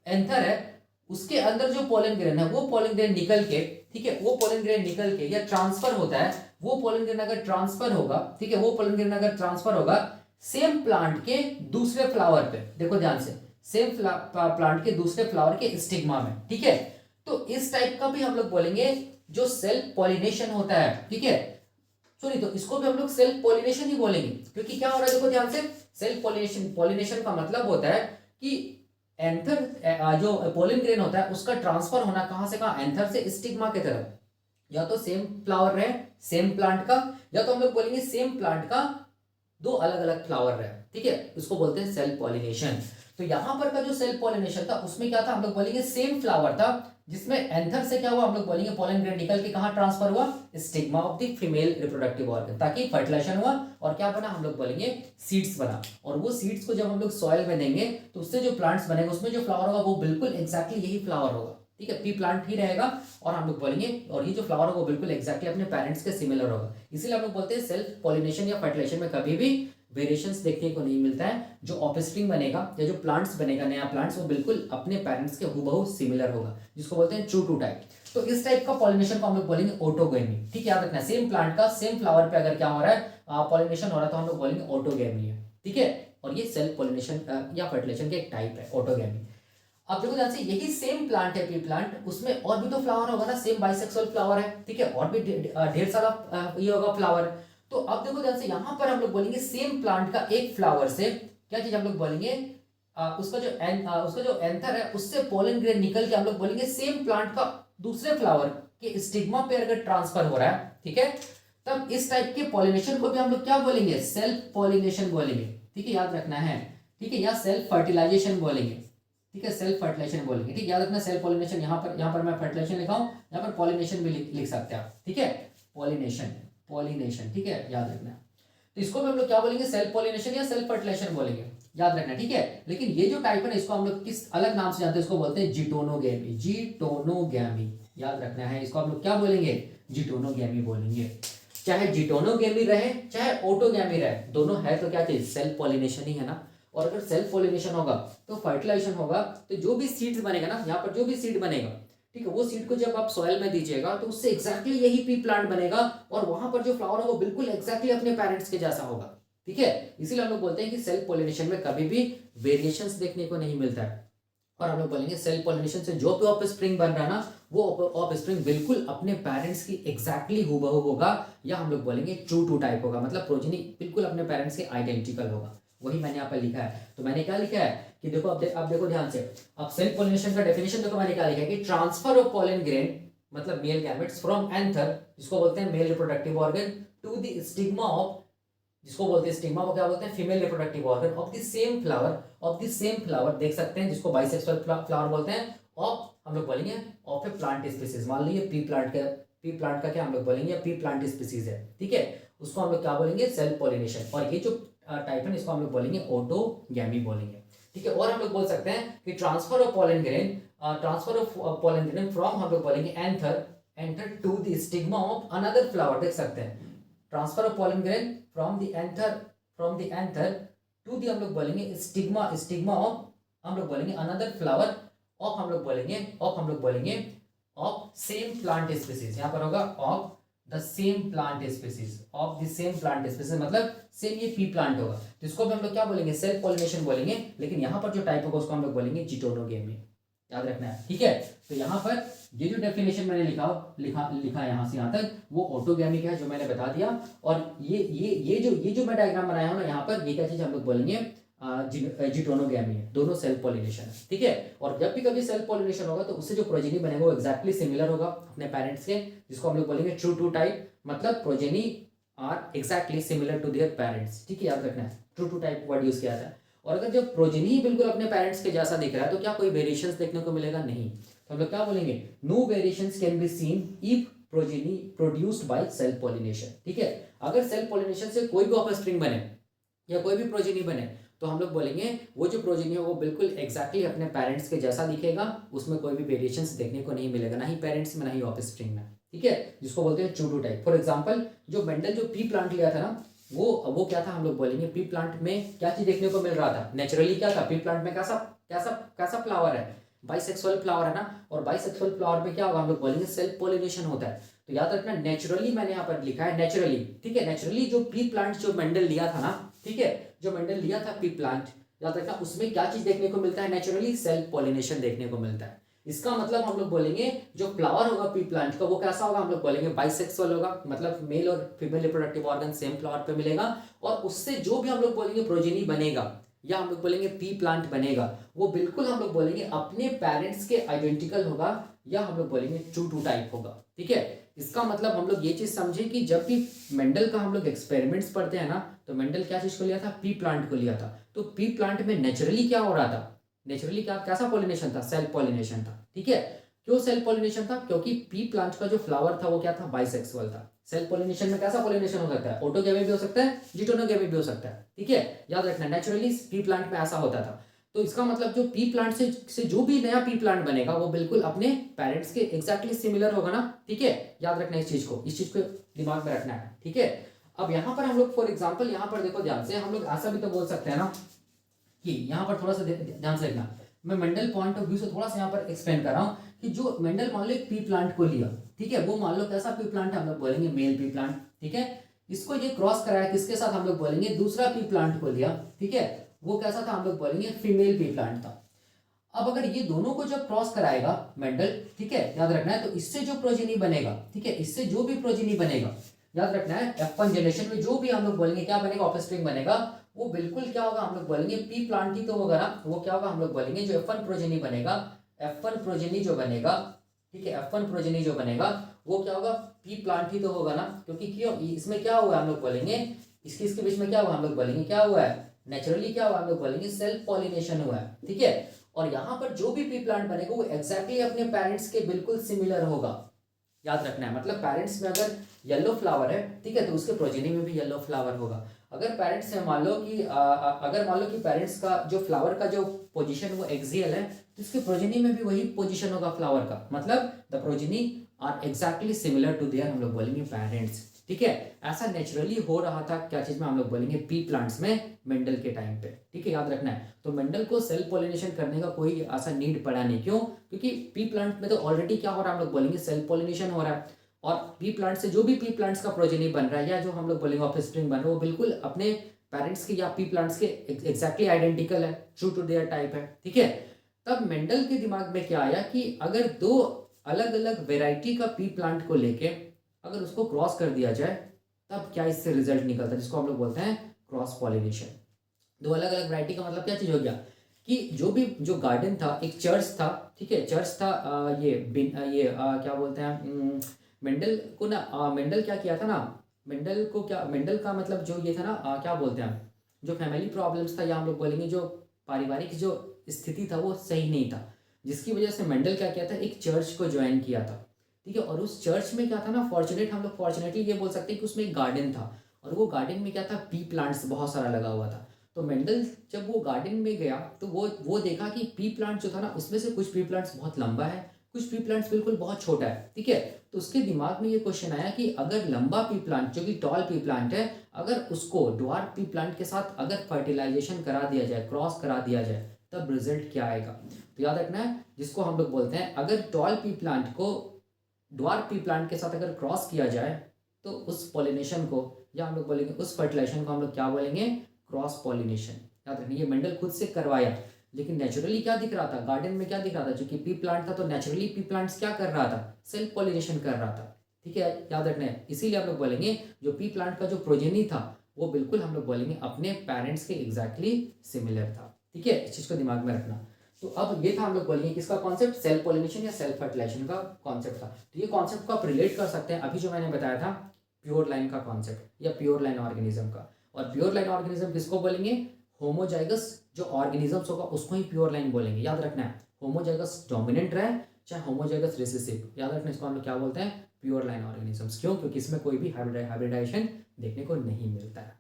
एंथर है, उसके अंदर जो पोलन ग्रेन है, वो पोलन ग्रेन निकल के, ठीक है, वो पोलन ग्रेन निकल के या ट्रांसफर होता है, वो पोलन ग्रेन अगर ट्रांसफर होगा, ठीक है, वो पोलन ग्रेन अगर ट्रांसफर होगा सेम प्लांट के दूसरे फ्लावर पे, देखो ध्यान से, सेम प्लांट के दूसरे फ्लावर के स्टिग्मा में। ठीक है, तो इस टाइप का भी हम लोग बोलेंगे जो सेल्फ पॉलिनेशन होता है। ठीक है, सॉरी, तो इसको भी हम लोग सेल्फ पॉलिनेशन ही बोलेंगे, क्योंकि क्या हो रहा है, देखो ध्यान से, सेल्फ पॉलिनेशन का मतलब होता है कि एंथर जो पोलन ग्रेन होता है उसका ट्रांसफर होना कहाँ से कहाँ, एंथर से स्टिग्मा की तरफ। या तो सेम फ्लावर रहे सेम प्लांट का, या तो हम लोग बोलेंगे सेम प्लांट का दो अलग अलग फ्लावर रहे, ठीक है, उसको बोलते हैं सेल्फ पॉलिनेशन। तो यहां पर का जो सेल्फ पॉलिनेशन था उसमें क्या था, हम लोग बोलेंगे सेम फ्लावर था, जिसमें एंथर से क्या हुआ, हम लोग बोलेंगे पोलन ग्रेन निकल के कहां ट्रांसफर हुआ, stigma of the female reproductive organ, ताकि फर्टिलाइजेशन हुआ और क्या बना, हम लोग बोलेंगे सीड्स बना। और वो सीड्स को जब हम लोग सॉइल में देंगे तो उससे जो प्लांट्स बनेंगे उसमें जो फ्लावर होगा वो बिल्कुल एग्जैक्टली यही फ्लावर होगा, ठीक है, पी प्लांट ही रहेगा। और हम लोग बोलेंगे और ये जो फ्लावर होगा वो बिल्कुल एग्जैक्टली अपने पेरेंट्स के सिमिलर होगा। इसीलिए हम लोग बोलते हैं सेल्फ पॉलिनेशन या फर्टिलाइजेशन में कभी भी वेरिएशंस देखने को नहीं मिलता है। जो ऑफस्प्रिंग बनेगा या जो प्लांट्स बनेगा, नया प्लांट्स, वो बिल्कुल अपने पेरेंट्स के हूबहू सिमिलर होगा, जिसको बोलते हैं ट्रू टू टाइप। तो इस टाइप का पॉलिनेशन को हम लोग बोलेंगे ऑटोगेमी, ठीक है, याद रखना। सेम प्लांट का सेम फ्लावर पे अगर क्या हो रहा है पॉलिनेशन हो रहा है तो हम लोग बोलेंगे ऑटोगेमी है, ठीक है। और ये सेल्फ पॉलिनेशन या फर्टिलाइजेशन का एक टाइप है ऑटोगेमी। अब देखो ध्यान से, यही सेम प्लांट है पी प्लांट, उसमें और भी तो फ्लावर होगा ना, सेम बाइसेक्सुअल फ्लावर है, ठीक है, और भी ढेर सारा ये होगा फ्लावर। तो अब देखो ध्यान से, यहां पर हम लोग बोलेंगे सेम प्लांट का एक फ्लावर से क्या चीज हम लोग बोलेंगे, उसका जो एंथर है उससे पोलन ग्रेन निकल के हम लोग बोलेंगे सेम प्लांट का दूसरे फ्लावर के स्टिग्मा पे अगर ट्रांसफर हो रहा है, ठीक है, तब इस टाइप के पॉलिनेशन को भी हम लोग क्या बोलेंगे, सेल्फ पॉलिनेशन बोलेंगे, ठीक है, याद रखना है, ठीक है, या सेल्फ फर्टिलाइजेशन बोलेंगे, ठीक है, सेल्फ फर्टिलाइजेशन बोलेंगे, ठीक, याद रखना सेल्फ पॉलिनेशन। यहाँ पर मैं फर्टिलाइजेशन लिखा हूं, यहाँ पर पॉलिनेशन भी लिख सकते हैं आप, ठीक है, पॉलिनेशन, ठीक है, याद रखना। तो इसको भी हम लोग क्या बोलेंगे, सेल्फ पॉलिनेशन या सेल्फ फर्टिलाइजेशन बोलेंगे, याद रखना, ठीक है। लेकिन ये जो टाइप है ना, इसको हम लोग किस अलग नाम से जानते हैं, इसको बोलते हैं जिटोनोगैमी, जिटोनोगैमी, याद रखना है, इसको हम लोग क्या बोलेंगे, जिटोनोगैमी बोलेंगे। चाहे जिटोनोगैमी रहे चाहे ऑटोगैमी रहे, दोनों है तो क्या चीज, सेल्फ पॉलिनेशन ही है ना। और अगर सेल्फ पॉलिनेशन होगा तो फर्टिलाइजेशन होगा, तो जो भी सीड्स बनेगा ना, यहाँ पर जो भी सीड बनेगा, ठीक है, वो सीड को जब आप सॉइल में दीजिएगा तो उससे एग्जैक्टली यही पी प्लांट बनेगा, और वहां पर जो फ्लावर होगा वो बिल्कुल एग्जैक्टली अपने पेरेंट्स के जैसा होगा, ठीक है। इसीलिए हम लोग बोलते हैं कि सेल्फ पॉलिनेशन में कभी भी वेरिएशंस देखने को नहीं मिलता है। और हम लोग बोलेंगे सेल्फ पॉलिनेशन से जो भी ऑफस्प्रिंग बन रहा है ना, वो ऑफस्प्रिंग बिल्कुल अपने पेरेंट्स की एग्जैक्टली हूबहू होगा, या हम लोग बोलेंगे ट्रू टू टाइप होगा, मतलब प्रोजेनी बिल्कुल अपने पेरेंट्स के आइडेंटिकल होगा। वही मैंने यहाँ पर लिखा है। तो मैंने क्या लिखा है कि देखो, अब देखो ध्यान से, अब सेल्फ पॉलिनेशन का डेफिनेशन देखो, मैंने क्या लिखा है कि ट्रांसफर ऑफ पोलन ग्रेन मतलब मेल गैमेट्स फ्रॉम एंथर, जिसको बोलते हैं male reproductive organ, to the stigma of, जिसको बोलते हैं स्टिग्मा को क्या बोलते हैं, female reproductive organ of the same flower, देख सकते हैं, जिसको बाइसेक्सुअल फ्लावर बोलते हैं, ऑफ हम लोग बोलेंगे ऑफ ए प्लांट स्पीसीज। मान लीजिए पी प्लांट का क्या हम लोग बोलेंगे, पी प्लांट स्पीसीज है, ठीक है, उसको हम लोग क्या बोलेंगे, सेल्फ पॉलिनेशन। और ये जो टाइप है इसको हम लोग बोलेंगे ऑटोगैमी बोलेंगे, ठीक है। और हम लोग बोल सकते हैं कि transfer of pollen grain from हम लोग बोलेंगे anther to the stigma of another flower, देख सकते हैं, transfer of pollen grain from the anther to the हम लोग बोलेंगे स्टिग्मा ऑफ हम लोग बोलेंगे अनदर फ्लावर ऑफ हम लोग बोलेंगे ऑफ सेम प्लांट स्पीसीज। यहाँ पर होगा of the same plant species, मतलब सेम ये पी प्लांट होगा, तो इसको भी हम लोग क्या बोलेंगे, सेल्फ पॉलिनेशन बोलेंगे। लेकिन यहाँ पर जो टाइप होगा उसको हम लोग बोलेंगे जिटोनोगैमी, याद रखना है, ठीक है। तो यहाँ पर ये जो डेफिनेशन मैंने लिखा यहाँ से यहाँ तक, वो ऑटोगैमी का है, जो मैंने बता दिया। और ये जो मैं डायग्राम बनाया हूँ ना, यहाँ पर ये क्या चीज हम लोग बोलेंगे, जिटोनोगैमी है, दोनों सेल्फ पॉलिनेशन है, ठीक है। और जब भी कभी सेल्फ पॉलिनेशन होगा तो उससे जो प्रोजेनी बनेगा वो एक्जैक्टली सिमिलर होगा अपने पेरेंट्स के, जिसको हम लोग बोलेंगे ट्रू टू टाइप, मतलब progeny are exactly similar to their parents, ठीक है, याद रखना है, true to type word use किया था। और अगर जब प्रोजेनी ही बिल्कुल अपने पेरेंट्स के जैसा दिख रहा है तो क्या कोई वेरिएशंस देखने को मिलेगा, नहीं। तो हम लोग क्या बोलेंगे, no variations can be seen if progeny produced by self pollination, ठीक है। अगर सेल्फ पॉलिनेशन से कोई भी ऑफस्प्रिंग बने या कोई भी प्रोजेनी बने तो हम लोग बोलेंगे वो जो प्रोजेनी है वो बिल्कुल एग्जैक्टली अपने पेरेंट्स के जैसा दिखेगा, उसमें कोई भी वेरिएशंस देखने को नहीं मिलेगा, ना ही पेरेंट्स में ना ही ऑफस्प्रिंग में, ठीक है, जिसको बोलते हैं true to type. For example, जो मेंडल जो पी प्लांट लिया था ना, वो क्या था, हम लोग बोलेंगे पी प्लांट में क्या चीज देखने को मिल रहा था, नेचुरली क्या था, पी प्लांट में कैसा फ्लावर है, बाइसेक्सुअल फ्लावर है ना। और बाइसेक्सुअल फ्लावर में क्या होगा, हम लोग बोलेंगे सेल्फ पॉलिनेशन होता है। तो याद रखना, नेचुरली मैंने यहाँ पर लिखा है, नेचुरली, ठीक है, नेचुरली जो पी प्लांट जो मेंडल लिया था ना, ठीक है, जो मेंडल लिया था पी प्लांट, याद रखना, उसमें क्या चीज देखने को मिलता है, नेचुरली सेल्फ पॉलिनेशन देखने को मिलता है। इसका मतलब हम लोग बोलेंगे जो फ्लावर होगा पी प्लांट का वो कैसा होगा, हम लोग बोलेंगे बाइसेक्सुअल होगा, मतलब मेल और female reproductive organ same flower पे मिलेगा, और उससे जो भी हम लोग बोलेंगे प्रोजेनी बनेगा या हम लोग बोलेंगे पी प्लांट बनेगा वो बिल्कुल हम लोग बोलेंगे अपने पेरेंट्स के आइडेंटिकल होगा, या हम लोग बोलेंगे ट्रू टू टाइप होगा। ठीक है, इसका मतलब हम लोग ये चीज समझे कि जब भी मेंडल का हम लोग एक्सपेरिमेंट्स पढ़ते हैं ना, तो मेंडल क्या चीज को लिया था, पी प्लांट को लिया था। तो पी प्लांट में नेचुरली क्या हो रहा था, नेचुरली क्या कैसा पॉलिनेशन था, सेल्फ पॉलिनेशन था। ठीक है, क्यों सेल्फ पॉलिनेशन था, क्योंकि पी प्लांट का जो फ्लावर था वो क्या था, बाइसेक्सुअल था। सेल्फ पॉलिनेशन में कैसा पॉलिनेशन हो सकता है, ऑटोगैमी भी हो सकता है, जिटोनोगैमी भी हो सकता है। ठीक है, याद रखना नेचुरली पी प्लांट में ऐसा होता था। तो इसका मतलब जो पी प्लांट से जो भी नया पी प्लांट बनेगा वो बिल्कुल अपने पेरेंट्स के एग्जैक्टली सिमिलर होगा ना। ठीक है, याद रखना इस चीज को दिमाग में रखना है। ठीक है, अब यहाँ पर हम लोग फॉर एग्जाम्पल यहाँ पर देखो ध्यान से, हम लोग ऐसा भी तो बोल सकते हैं ना कि यहाँ पर थोड़ा सा ध्यान से देखना, मैं मेंडल पॉइंट ऑफ व्यू से थोड़ा सा यहाँ पर एक्सप्लेन कर रहा हूँ कि जो मेंडल मान लो एक पी प्लांट को लिया, ठीक है, वो मान लो कैसा पी प्लांट है, हम लोग बोलेंगे मेल पी प्लांट। ठीक है, इसको ये क्रॉस कराया किसके साथ, हम लोग बोलेंगे दूसरा पी प्लांट को लिया। ठीक है, वो कैसा था, हम लोग बोलेंगे फीमेल पी प्लांट था। अब अगर ये दोनों को जब क्रॉस कराएगा मेंडल, ठीक है, याद रखना है, तो इससे जो प्रोजेनी बनेगा, ठीक है, इससे जो भी प्रोजेनी बनेगा, याद रखना है F1 जनरेशन में जो भी हम लोग बोलेंगे क्या बनेगा, ऑफस्प्रिंग बनेगा, वो बिल्कुल क्या होगा, हम लोग बोलेंगे पी प्लांट ही तो होगा ना। वो क्या होगा, हम लोग बोलेंगे जो F1 प्रोजेनी बनेगा, F1 प्रोजेनी जो बनेगा, ठीक है, F1 प्रोजेनी जो बनेगा वो क्या होगा, पी प्लांट ही तो होगा ना। क्योंकि क्यों, इसमें क्या हुआ हम लोग बोलेंगे, इसके बीच में क्या हुआ, हम लोग बोलेंगे क्या हुआ है, नेचुरली क्या हुआ, हम लोग बोलेंगे सेल्फ पॉलिनेशन हुआ है। ठीक है, और यहाँ पर जो भी पी प्लांट बनेगा वो एग्जैक्टली अपने पेरेंट्स के बिल्कुल सिमिलर होगा। याद रखना है, मतलब पेरेंट्स में अगर येलो फ्लावर है, ठीक है, तो उसके प्रोजेनी में भी येलो फ्लावर होगा। अगर पेरेंट्स में मान लो कि अगर मान लो कि पेरेंट्स का जो फ्लावर का जो पोजीशन वो एक्सियल है, तो इसके प्रोजेनी में भी वही पोजीशन होगा फ्लावर का, मतलब the progeny are exactly similar to their हम लोग बोलेंगे पेरेंट्स। ठीक है, ऐसा नेचुरली हो रहा था क्या चीज में, हम लोग बोलेंगे पी प्लांट्स में मेंडल के टाइम पे। ठीक है, याद रखना है, तो मेंडल को सेल्फ पॉलिनेशन करने का कोई ऐसा नीड पड़ा नहीं। क्यों, क्योंकि पी प्लांट में तो ऑलरेडी क्या हो रहा है, हम लोग बोलेंगे सेल्फ पॉलिनेशन हो रहा है, और पी प्लांट से जो भी पी प्लांट्स का प्रोजेनी बन रहा है या जो हम लोग बोलेंगे ऑफस्प्रिंग बन रहा है वो बिल्कुल अपने पेरेंट्स के या पी प्लांट्स के एग्जैक्टली आइडेंटिकल है, ट्रू टू देयर टाइप है। ठीक है, तब मेंडल के दिमाग में क्या आया कि अगर दो अलग अलग वेराइटी का पी प्लांट को लेके अगर उसको क्रॉस कर दिया जाए तब क्या इससे रिजल्ट निकलता है, जिसको हम लोग बोलते हैं क्रॉस पॉलिनेशन। दो अलग अलग वैरायटी का मतलब क्या चीज हो गया कि जो भी जो गार्डन था, एक चर्च था, ठीक है, चर्च था, क्या बोलते हैं, मेंडल को ना, मेंडल क्या किया था ना, मेंडल को क्या, मेंडल का मतलब जो ये था ना, क्या बोलते हैं, जो फैमिली प्रॉब्लम्स था या हम लोग बोलेंगे जो पारिवारिक जो स्थिति था वो सही नहीं था, जिसकी वजह से मेंडल क्या किया था, एक चर्च को ज्वाइन किया था। ठीक है, और उस चर्च में क्या था ना, फॉर्चुनेट हम लोग फॉर्चुनेटली ये बोल सकते हैं कि उसमें एक गार्डन था, और वो गार्डन में क्या था, पी प्लांट्स बहुत सारा लगा हुआ था। तो मेंडल जब वो गार्डन में गया तो वो देखा कि पी प्लांट जो था ना, उसमें से कुछ पी प्लांट्स बहुत लंबा है, कुछ पी प्लांट्स बिल्कुल बहुत छोटा है। ठीक है, तो उसके दिमाग में ये क्वेश्चन आया कि अगर लंबा पी प्लांट जो कि टॉल पी प्लांट है, अगर उसको ड्वार्फ पी प्लांट के साथ अगर फर्टिलाइजेशन करा दिया जाए, क्रॉस करा दिया जाए, तब रिजल्ट क्या आएगा। तो याद रखना है, जिसको हम लोग बोलते हैं अगर टॉल पी प्लांट को ड्वार्फ पी प्लांट के साथ अगर क्रॉस किया जाए तो उस पॉलिनेशन को या हम लोग बोलेंगे उस फर्टिलाइजेशन को हम लोग क्या बोलेंगे, क्रॉस पॉलिनेशन। याद रखिए, ये मेंडल खुद से करवाया, लेकिन नेचुरली क्या दिख रहा था, गार्डन में क्या दिख रहा था, जो कि पी प्लांट था, तो नेचुरली पी प्लांट्स क्या कर रहा था, सेल्फ पॉलिनेशन कर रहा था। ठीक है, याद रखना है, इसीलिए हम लोग बोलेंगे जो पी प्लांट का जो प्रोजेनी था वो बिल्कुल हम लोग बोलेंगे अपने पेरेंट्स के एग्जैक्टली सिमिलर था। ठीक है, इस चीज को दिमाग में रखना। तो अब ये था हम लोग बोलेंगे किसका कॉन्सेप्ट, सेल्फ पॉलिनेशन या सेल्फ फर्टिलाइजेशन का कॉन्सेप्ट था। तो ये कॉन्सेप्ट को आप रिलेट कर सकते हैं अभी जो मैंने बताया था प्योर लाइन का कॉन्सेप्ट या प्योर लाइन ऑर्गेनिज्म का। और प्योर लाइन ऑर्गेनिज्म किसको बोलेंगे, होमोजाइगस जो ऑर्गेनिजम्स होगा उसको ही प्योर लाइन बोलेंगे। याद रखना है, होमोजाइगस डोमिनेंट रहे चाहे होमोजाइगस रिसेसिव, याद रखना इसको हम लोग क्या बोलते हैं, प्योर लाइन ऑर्गेनिजम्स। क्यों, क्योंकि इसमें कोई भी हाइब्रिडाइजेशन देखने को नहीं मिलता है।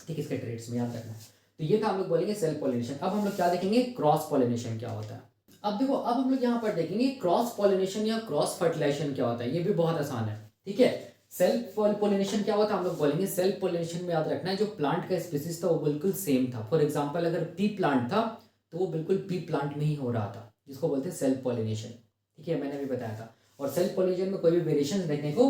ठीक है, इसके ट्रेड्स में याद रखना। तो ये था हम लोग बोलेंगे सेल्फ पॉलिनेशन। अब हम लोग क्या देखेंगे, क्रॉस पॉलिनेशन क्या होता है। अब देखो, अब हम लोग यहाँ पर देखेंगे क्रॉस पॉलिनेशन या क्रॉस फर्टिलाइजेशन क्या होता है, ये भी बहुत आसान है। ठीक है, सेल्फ पॉलिनेशन क्या होता है, हम लोग बोलेंगे सेल्फ पॉलिनेशन में याद रखना है जो प्लांट का स्पीसीज था वो बिल्कुल सेम था। फॉर एग्जांपल अगर पी प्लांट था तो वो बिल्कुल पी प्लांट में ही हो रहा था, जिसको बोलते हैं सेल्फ पॉलिनेशन। ठीक है, मैंने भी बताया था। और सेल्फ पॉलिनेशन में कोई भी वेरिएशन देखने को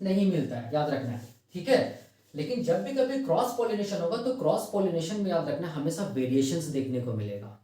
नहीं मिलता है, याद रखना है। ठीक है, लेकिन जब भी कभी क्रॉस पॉलिनेशन होगा तो क्रॉस पॉलिनेशन में याद रखना हमेशा वेरिएशंस देखने को मिलेगा।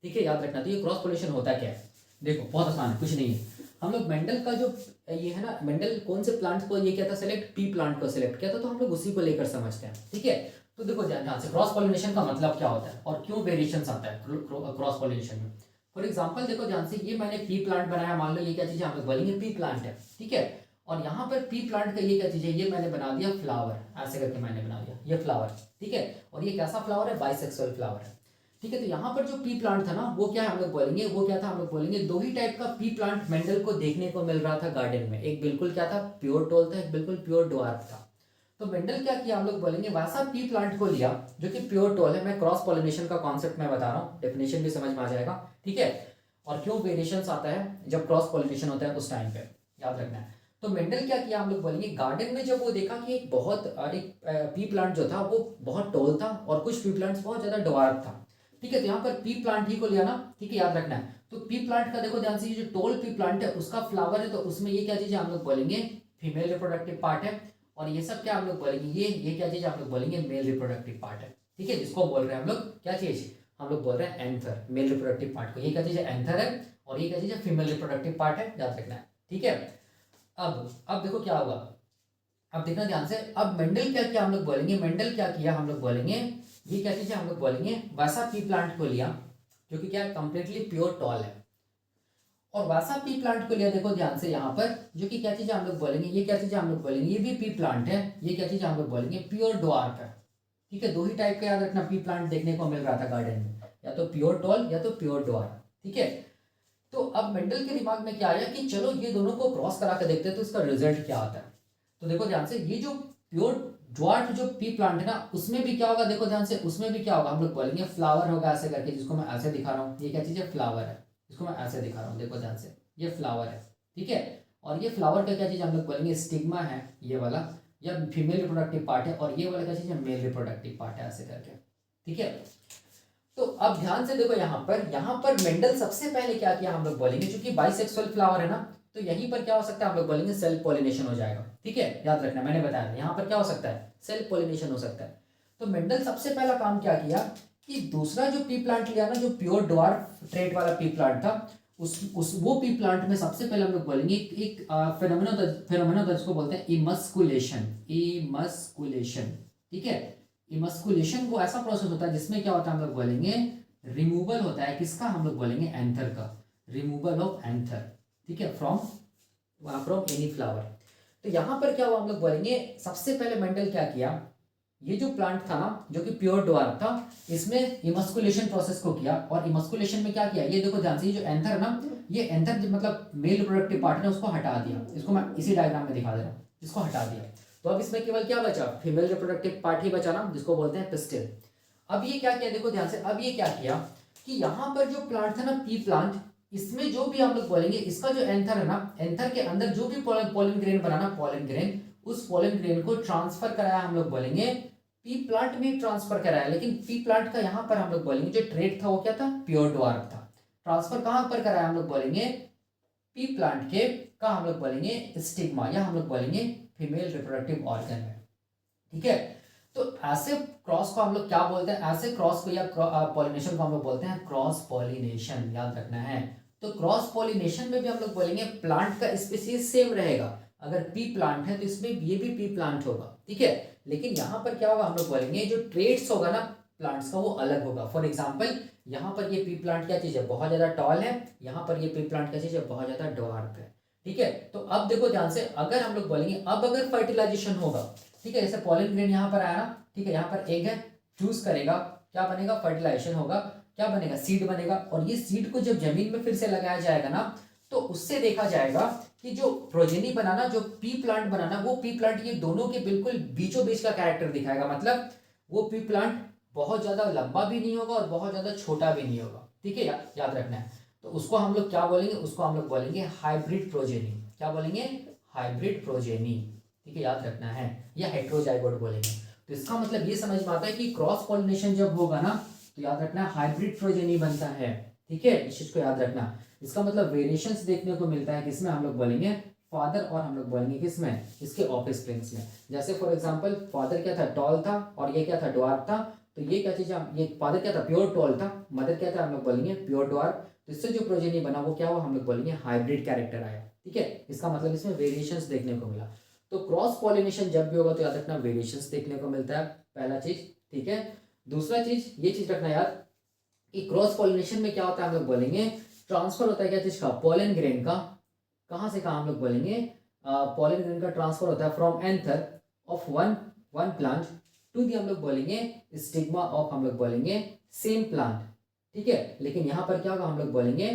ठीक है, याद रखना। तो ये क्रॉस पॉलिनेशन होता क्या है, देखो बहुत आसान है, कुछ नहीं है। हम लोग मेंडल का जो ये है ना, मेंडल कौन से प्लांट को ये कहता सिलेक्ट, पी प्लांट को सिलेक्ट किया था, तो हम लोग उसी को लेकर समझते हैं, ठीक है। तो देखो ध्यान से क्रॉस पॉलिनेशन का मतलब क्या होता है और क्यों वेरिएशंस आता है क्रॉस पॉलिनेशन में। फॉर एग्जांपल देखो ध्यान से, ये मैंने पी प्लांट बनाया, मान लो ये क्या चीज़ है, हम लोग बोलेंगे पी प्लांट है, ठीक है। और यहाँ पर पी प्लांट का ये क्या चीज़ है, ये मैंने बना दिया फ्लावर, ऐसे करके मैंने बना दिया ये फ्लावर, ठीक है। और ये कैसा फ्लावर है, बाइसेक्सुअल फ्लावर है, ठीक है। तो यहाँ पर जो पी प्लांट था ना, वो क्या है हम लोग बोलेंगे, वो क्या था हम लोग बोलेंगे, दो ही टाइप का पी प्लांट मेंडल को देखने को मिल रहा था गार्डन में। एक बिल्कुल क्या था, प्योर टॉल था, एक बिल्कुल प्योर ड्वार्फ था। तो मेंडल क्या किया हम लोग बोलेंगे, वैसा पी प्लांट को लिया जो कि प्योर टॉल है। मैं क्रॉस पॉलिनेशन का कॉन्सेप्ट मैं बता रहा हूँ, डेफिनेशन भी समझ में आ जाएगा, ठीक है। और क्यों वेरिएशंस आता है जब क्रॉस पॉलिनेशन होता है उस टाइम पे, याद रखना है। तो मेंडल क्या किया हम लोग बोलेंगे, गार्डन में जब वो देखा कि एक पी प्लांट जो था वो बहुत टॉल था और कुछ पी प्लांट्स बहुत ज्यादा ड्वार्फ था, ठीक है। तो यहाँ पर पी प्लांट ही को लिया ना, ठीक है, याद रखना है। तो पी प्लांट का देखो ध्यान से, जो टोल पी प्लांट है उसका फ्लावर है, तो उसमें ये क्या चीज है हम लोग बोलेंगे, फीमेल रिप्रोडक्टिव पार्ट है। और ये सब क्या हम लोग बोलेंगे, ये क्या चीज हम लोग बोलेंगे, मेल रिप्रोडक्टिव पार्ट है, ठीक है। जिसको बोल रहे हैं हम लोग क्या चीज, हम लोग बोल रहे हैं एंथर, मेल रिप्रोडक्टिव पार्ट को। ये क्या चीज है, एंथर है। और ये क्या चीज है, फीमेल रिप्रोडक्टिव पार्ट है, याद रखना है, ठीक है। अब देखो क्या होगा, अब देखना ध्यान से। अब मेंडल क्या किया हम लोग बोलेंगे, मेंडल क्या किया हम लोग बोलेंगे, ये क्या चीज है हम लोग बोलेंगे, वैसा पी प्लांट को लिया जो कि क्या है, कंप्लीटली प्योर टॉल है। और वैसा पी प्लांट को लिया, देखो ध्यान से यहाँ पर, जो कि क्या चीज है हम लोग बोलेंगे, ये क्या चीज है हम लोग बोलेंगे, ये भी पी प्लांट है। ये क्या चीज है हम लोग बोलेंगे, प्योर ड्वार्फ है, ठीक है। दो ही टाइप का याद रखना पी प्लांट देखने को मिल रहा था गार्डन में, या तो प्योर टॉल या तो प्योर ड्वार्फ, ठीक है। तो अब मेंडल के दिमाग में क्या आया कि चलो ये दोनों को क्रॉस करा के देखते हैं तो इसका रिजल्ट क्या आता है। तो देखो ध्यान से, ये जो प्योर ड्वार्फ जो पी प्लांट है ना, उसमें भी क्या होगा, देखो ध्यान से, उसमें भी क्या होगा, हम लोग बोलेंगे फ्लावर होगा ऐसे करके, जिसको मैं ऐसे दिखा रहा हूँ। ये क्या चीज है, फ्लावर है, इसको मैं ऐसे दिखा रहा हूँ, देखो ध्यान से, ये फ्लावर है, ठीक है। और ये फ्लावर का क्या चीज हम लोग बोलेंगे, स्टिग्मा है ये वाला, या फीमेल रिप्रोडक्टिव पार्ट है। और ये वाला क्या चीज है, मेल रिप्रोडक्टिव पार्ट है, ऐसे करके, ठीक है। तो अब ध्यान से देखो, यहाँ पर मेंडल सबसे पहले क्या किया हम लोग बोलेंगे, क्योंकि बाइसेक्सुअल फ्लावर है ना, तो यहीं पर क्या हो सकता है हम लोग बोलेंगे, सेल्फ पॉलिनेशन हो जाएगा, ठीक है। याद रखना, मैंने बताया यहाँ पर क्या हो सकता है, सेल्फ पॉलिनेशन हो सकता है। तो मेंडल सबसे पहला काम क्या किया कि दूसरा जो पी प्लांट लिया ना, जो प्योर ड्वार्फ ट्रेट वाला पी प्लांट था, उस वो पी प्लांट में सबसे पहले हम लोग बोलेंगे एक फेनोमेना था जिसको बोलते हैं इमस्कुलेशन, ठीक है। इमस्कुलेशन वो ऐसा प्रोसेस होता है जिसमें क्या होता है हम लोग बोलेंगे, रिमूवल होता है किसका, हम लोग बोलेंगे एंथर का, रिमूवल ऑफ एंथर, ठीक है, फ्रॉम एनी फ्लावर। तो यहाँ पर क्या हुआ हम लोग बोलेंगे, सबसे पहले मेंडल क्या किया, ये जो प्लांट था ना जो कि प्योर ड्वार्फ था, इसमें इमस्कुलेशन प्रोसेस को किया। और इमस्कुलेशन में क्या किया, ये देखो ध्यान से, ये जो एंथर ना, ये एंथर मतलब मेल रिप्रोडक्टिव पार्ट है, उसको हटा दिया। इसको मैं इसी डायग्राम में दिखा दे रहा हूँ, इसको हटा दिया। तो अब इसमें केवल क्या बचा, फीमेल रिप्रोडक्टिव पार्ट ही बचा ना, जिसको बोलते हैं पिस्टिल। अब ये क्या किया, देखो ध्यान से, अब ये क्या किया कि यहाँ पर जो प्लांट था ना, पी प्लांट, इसमें जो भी हम लोग बोलेंगे, इसका जो एंथर है ना, एंथर के अंदर जो भी पोलन ग्रेन बना ना, पोलन ग्रेन, उस पोलन ग्रेन को ट्रांसफर कराया हम लोग बोलेंगे, पी प्लांट में ट्रांसफर कराया। लेकिन पी प्लांट का यहाँ पर हम लोग बोलेंगे जो ट्रेट था वो क्या था, प्योर ड्वार्फ था। ट्रांसफर कहाँ पर कराया हम लोग बोलेंगे, पी प्लांट के का हम लोग बोलेंगे स्टिग्मा, या हम लोग बोलेंगे फीमेल रिप्रोडक्टिव ऑर्गन में, ठीक है। तो ऐसे क्रॉस को हम लोग क्या बोलते हैं, ऐसे क्रॉस को या पॉलिनेशन को हम लोग बोलते हैं क्रॉस पॉलिनेशन, याद रखना है। तो क्रॉस पॉलिनेशन में भी हम लोग बोलेंगे प्लांट का स्पीसीज सेम रहेगा। अगर पी प्लांट है तो इसमें ये भी पी प्लांट होगा, ठीक है। लेकिन यहाँ पर क्या होगा हम लोग बोलेंगे, जो ट्रेट्स होगा ना प्लांट्स का वो अलग होगा। फॉर एग्जाम्पल, यहाँ पर ये पी प्लांट क्या चीज है, बहुत ज्यादा टॉल है। यहाँ पर ये पी प्लांट क्या चीज है, बहुत ज्यादा ड्वार्फ है, ठीक है। तो अब देखो ध्यान से, अगर हम लोग बोलेंगे, अब अगर फर्टिलाइजेशन होगा, ठीक है, जैसे पॉलन ग्रेन यहाँ पर आया ना, ठीक है, यहाँ पर एग है, चूज करेगा, क्या बनेगा, फर्टिलाइजेशन होगा, क्या बनेगा, सीड बनेगा। और ये सीड को जब जमीन में फिर से लगाया जाएगा ना, तो उससे देखा जाएगा कि जो प्रोजेनी बनाना, जो पी प्लांट बनाना, वो पी प्लांट ये दोनों के बिल्कुल बीचों बीच का कैरेक्टर दिखाएगा। मतलब वो पी प्लांट बहुत ज्यादा लंबा भी नहीं होगा और बहुत ज्यादा छोटा भी नहीं होगा, ठीक है, याद रखना है। तो उसको हम लोग क्या बोलेंगे, उसको हम लोग बोलेंगे हाइब्रिड प्रोजेनी। क्या बोलेंगे, हाइब्रिड प्रोजेनी, ठीक है, याद रखना है, या हेट्रोजाइगोट बोलेंगे। तो इसका मतलब ये समझ में आता है कि क्रॉस पॉलिनेशन जब होगा ना, तो याद रखना हाइब्रिड प्रोजेनी बनता है, ठीक है, इस चीज को याद रखना। इसका मतलब वेरिएशंस देखने को मिलता है किसमें, हम लोग बोलेंगे फादर, और हम लोग बोलेंगे किसमें, इसके ऑफस्प्रिंग्स में। जैसे फॉर एग्जांपल, फादर क्या था, टॉल था, और ये क्या था, ड्वार्फ था। तो ये क्या चीज है, ये फादर क्या था, प्योर टॉल था, मदर क्या था, हम लोग बोलेंगे प्योर ड्वार्फ। तो तो इससे जो प्रोजेनी बना वो क्या हुआ, हम लोग बोलेंगे हाइब्रिड कैरेक्टर आया। ठीक है, इसका मतलब इसमें वेरिएशंस देखने को मिला। तो क्रॉस पॉलिनेशन जब भी होगा तो याद रखना वेरिएशंस देखने को मिलता है, पहला चीज। ठीक है, दूसरा चीज ये चीज रखना याद कि क्रॉस पॉलिनेशन में क्या होता है, हम लोग बोलेंगे ट्रांसफर होता है क्या चीज का, पोलन ग्रेन का। कहाँ से कहाँ हम लोग बोलेंगे, पोलन ग्रेन का ट्रांसफर होता है from anther of one one plant to the हम लोग बोलेंगे स्टिग्मा ऑफ हम लोग बोलेंगे सेम प्लांट। ठीक है, लेकिन यहाँ पर क्या होगा, हम लोग बोलेंगे